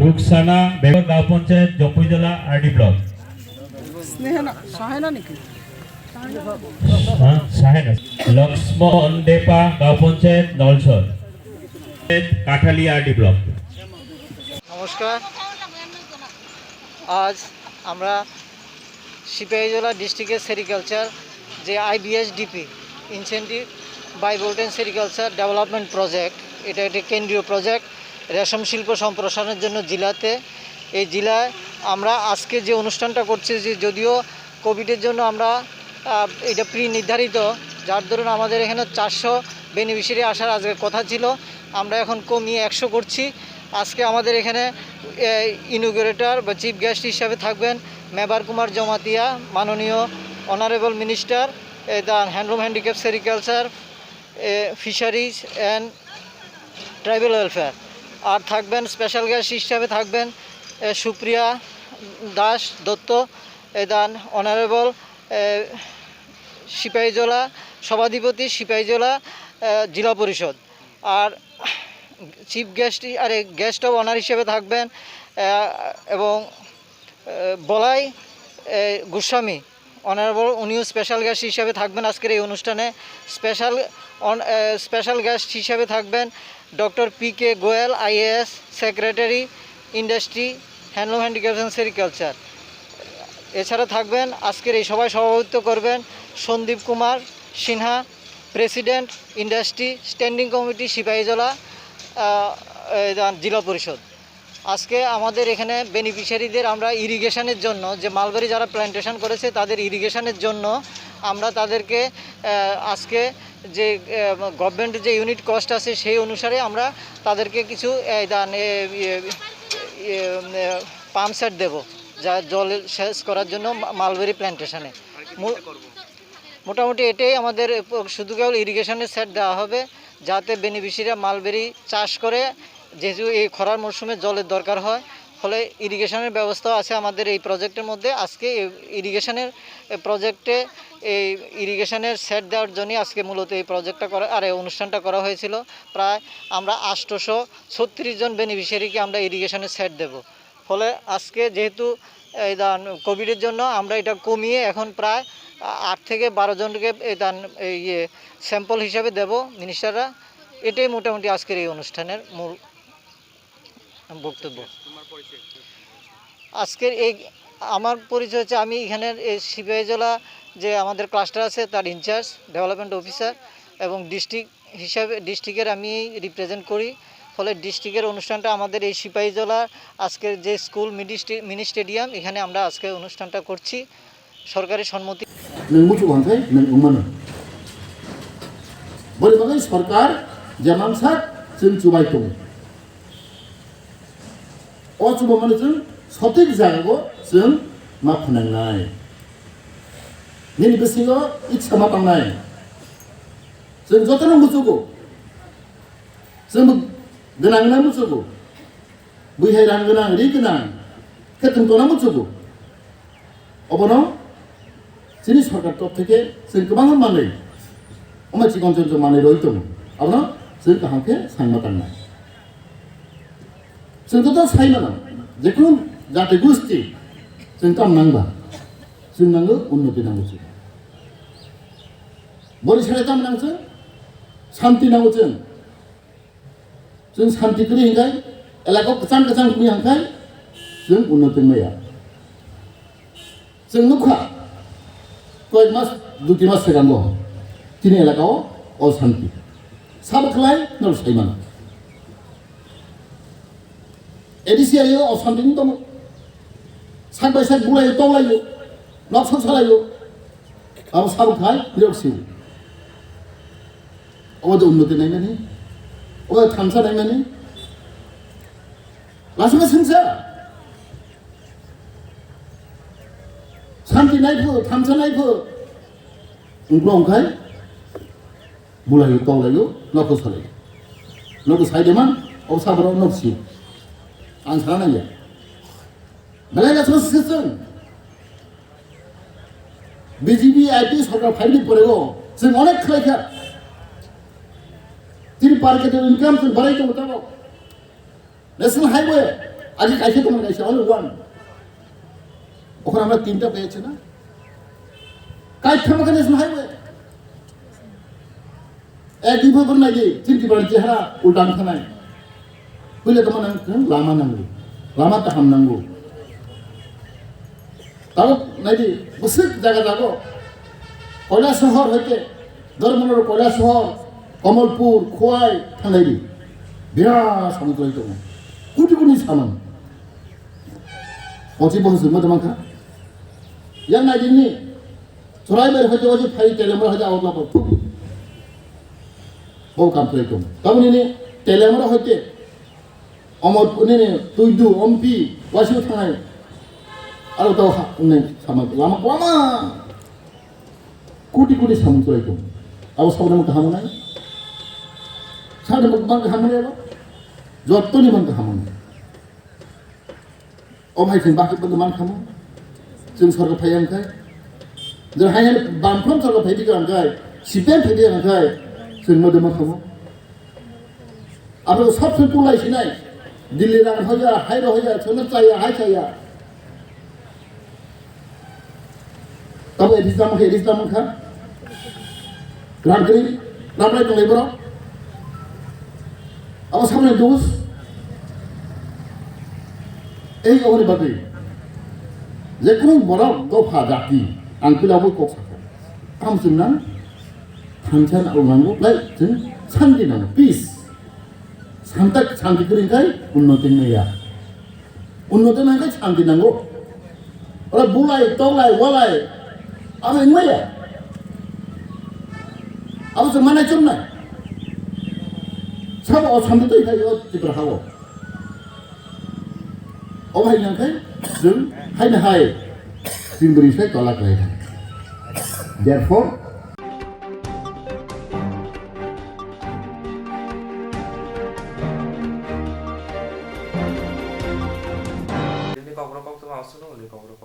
Ruksana Begum Gaon panchayat Jampuijala RD block Lakshman Depa Gaon panchayat Nalchar Kathalia RD block. নমস্কার, আজ আমরা সিপাহীজলা ডিস্ট্রিক্টের সেরিকালচার যে IBSDP incentive bivoltine sericulture development project, এটা একটি কেন্দ্রীয় প্রজেক্ট রেশম শিল্প সম্প্রসারণের জন্য জেলাতে। এই জেলায় আমরা আজকে যে অনুষ্ঠানটা করছি, যে যদিও কোভিডের জন্য আমরা এটা প্রি নির্ধারিত, যার দরুন আমাদের এখানে 400 বেনিফিশিয়ারি আসার আজকে কথা ছিল, আমরা এখন কমিয়ে 100 করছি। আজকে আমাদের এখানে ইনোগ্রেটর বা চিফ গেস্ট হিসাবে থাকবেন মেবার কুমার জমাতিয়া, মাননীয় honourable minister the handloom handicap sericulture fisheries and tribal welfare. আর থাকবেন স্পেশাল গেস্ট হিসাবে থাকবেন সুপ্রিয়া দাস দত্ত, দ্য অনারেবল সিপাহীজলা সভাধিপতি সিপাহীজলা জেলা পরিষদ। আর চিফ গেস্ট আর গেস্ট অফ অনার হিসেবে থাকবেন এবং বলাই গোস্বামী অনারেবল, উনিও স্পেশাল গেস্ট হিসাবে থাকবেন আজকের এই অনুষ্ঠানে। স্পেশাল গেস্ট হিসাবে থাকবেন doctor PK Goyal IAS, secretary industry handloom handicraft and sericulture. এছাড়া থাকবেন আজকের এই সভায় সভাপতিত্ব করবেন Sandeep Kumar Sinha, president industry standing committee Sepahijala জেলা পরিষদ। আজকে আমাদের এখানে বেনিফিশিয়ারিদের আমরা ইরিগেশনের জন্য, যে মালবেরি যারা প্ল্যান্টেশন করেছে তাদের ইরিগেশনের জন্য আমরা তাদেরকে আজকে যে গভর্নমেন্টের যে ইউনিট কস্ট আছে সেই অনুসারে আমরা তাদেরকে কিছু পাম্প সেট দেবো, যা জল সেচ করার জন্য মালবেরি প্ল্যান্টেশনে। মোটামুটি এটাই আমাদের, শুধু কেবল ইরিগেশনের সেট দেওয়া হবে যাতে বেনিফিশিয়ারিরা মালবেরি চাষ করে, যেহেতু এই খরার মরশুমে জলের দরকার হয়, ফলে ইরিগেশনের ব্যবস্থাও আছে আমাদের এই প্রজেক্টের মধ্যে। আজকে ইরিগেশনের প্রজেক্টে এই ইরিগেশনের সেট দেওয়ার জন্যই আজকে মূলত এই প্রজেক্টটা করা আর এই অনুষ্ঠানটা করা হয়েছিল। প্রায় আমরা 836 জন বেনিফিশিয়ারিকে আমরা ইরিগেশনের সেট দেব। ফলে আজকে যেহেতু এই কোভিডের জন্য আমরা এটা কমিয়ে এখন প্রায় 8 থেকে 12 জনকে স্যাম্পল হিসাবে দেব মিনিস্টাররা। এটাই মোটামুটি আজকের এই অনুষ্ঠানের মূল বক্তব্য। আজকের এই আমার পরিচয় হচ্ছে, আমি এখানের এই সিপাহীজলা যে আমাদের ক্লাস্টার আছে তার ইনচার্জ ডেভেলপমেন্ট অফিসার, এবং ডিস্ট্রিক্টের আমি রিপ্রেজেন্ট করি। ফলে ডিস্ট্রিক্টের অনুষ্ঠানটা আমাদের এই সিপাহীজলা আজকের যে স্কুল মিনি স্টেডিয়াম, এখানে আমরা আজকে অনুষ্ঠানটা করছি সরকারি সম্মতি। সরকার যেমন সাত जों जुबाय दं अजुबा माने जों सঠিক জায়গাগো जों मा फोनांनाय निनि गोसोआव इच्छा मा बांनाय जों जतन मुजुगो जों गोनांना मुजुगो बैहाय रां गोनां रि गोनां खेतन दना मुजुगो अबनो जोंनि सरकार तब থেকে जों गोबां माने अमाजि गन्जन जों माने रय दं अबनो जों गाहामखे सांमातांनाय जोंथ' सायमानां जिखुनु जाति गोष्ठी जों कामनांबा जों नांगौ उन्नति नांगौ बोरै साराय दामनांसो शान्ति नांगौ जों शान्तिखौ हिंगाय एलाकायाव गोजान गोजान फैनो हांखाय जों उन्नति मैया जों नुखा कयेक मास 2-3 मास सिगां दिनै एलाकायाव अशान्ति साबखालाय नर सायमाना एडिसिआयो अशान्तिनि दङ साइड बाय साइड बुलायो दावलायो नक्सल सालायो आरो साबखाय बिरक्सि अबे उन्नति नायनानै अबे थामसा नायनानै लासैनो सोंसा शान्ति नायफो थामसा नायफो उनखाय बुलायो दावलायो नखौ सालायो नखौ सायदेमान अबसाबराव नफसि आं साना नायो बेलायगासिनो जों बिजेपि आईपी सरकार फाइलनि परेगो जों अनेक खालायखा তিনি পার কেটে ইনকাম जों बारायदों बताबो नेशनल हाईवे আজ কাইছে তোমার কাছে অনলি ওয়ান ওখানে আমরা তিনটা পেয়েছি না কাইছে আমাকে ন্যাশনাল হাইওয়ে একই ভাবে নাকি তিনটি বাড়ি চেহারা উল্টান থানায় হইলে তোমার লামা নাঙ্গু লামাটা হাম নাঙ্গু তাও নাকি বসে জায়গা যাবো কয়লা শহর হইতে ধর্মনগর কয়লা শহর कमलपुर खोवाई थांनायनि बिराद सामद्राय दङ कोटि कोटि सामान अति बहस मत मांखा yang नायदिनि सरायबारि हयतो अजि फाइ तेलेमरा हयतो आवला पु ओ कामप्ले दङ ताबनि तेलेमरा हयते अमरपुरनि तुइदु एमपि वासिउ थांनाय आरो दाव नै सामान लामा लामा कोटि कोटि सामद्राय दङ आव सावनाम गाहामनाय सारे बंग हमने वो जो तो नहीं बंग हमने और भाई सिंह बाकी बंग मान खामो सिंह स्वर्ग फायन खाए जब हाय बांफम स्वर्ग फायदी कर खाए सिपेन फायदी कर खाए सिंह मधु मान खामो अब तो सब से पुलाई सिनाई दिल्ली रान हो जा हाय हो जा चलना चाहिए हाय चाहिए तब एडिस्लाम खा रागरी राबराय तो लेबरो अब सामने दोस्त এই অবনি বাদে যে কোনো বড় দফা জাতি আংকুলাবো কক্সাখা কামসুনা थांसान आवनांगौ लाइ जों शान्ति नांगौ पिस शान्ति करिखाय उन्नति नैया उन्नति नांखाय शान्ति नांगौ अरे बुलाय तलाय वालाय आबे नैया अब जों माने चुमनाय सब अशान्ति दैखायो जिब्रा हाव अबहाय नांखाय जों हायनो हाय जों बोरैसाय तलाक लायखाय therefore Ini kau berapa waktu masuk dong? Ini kau berapa?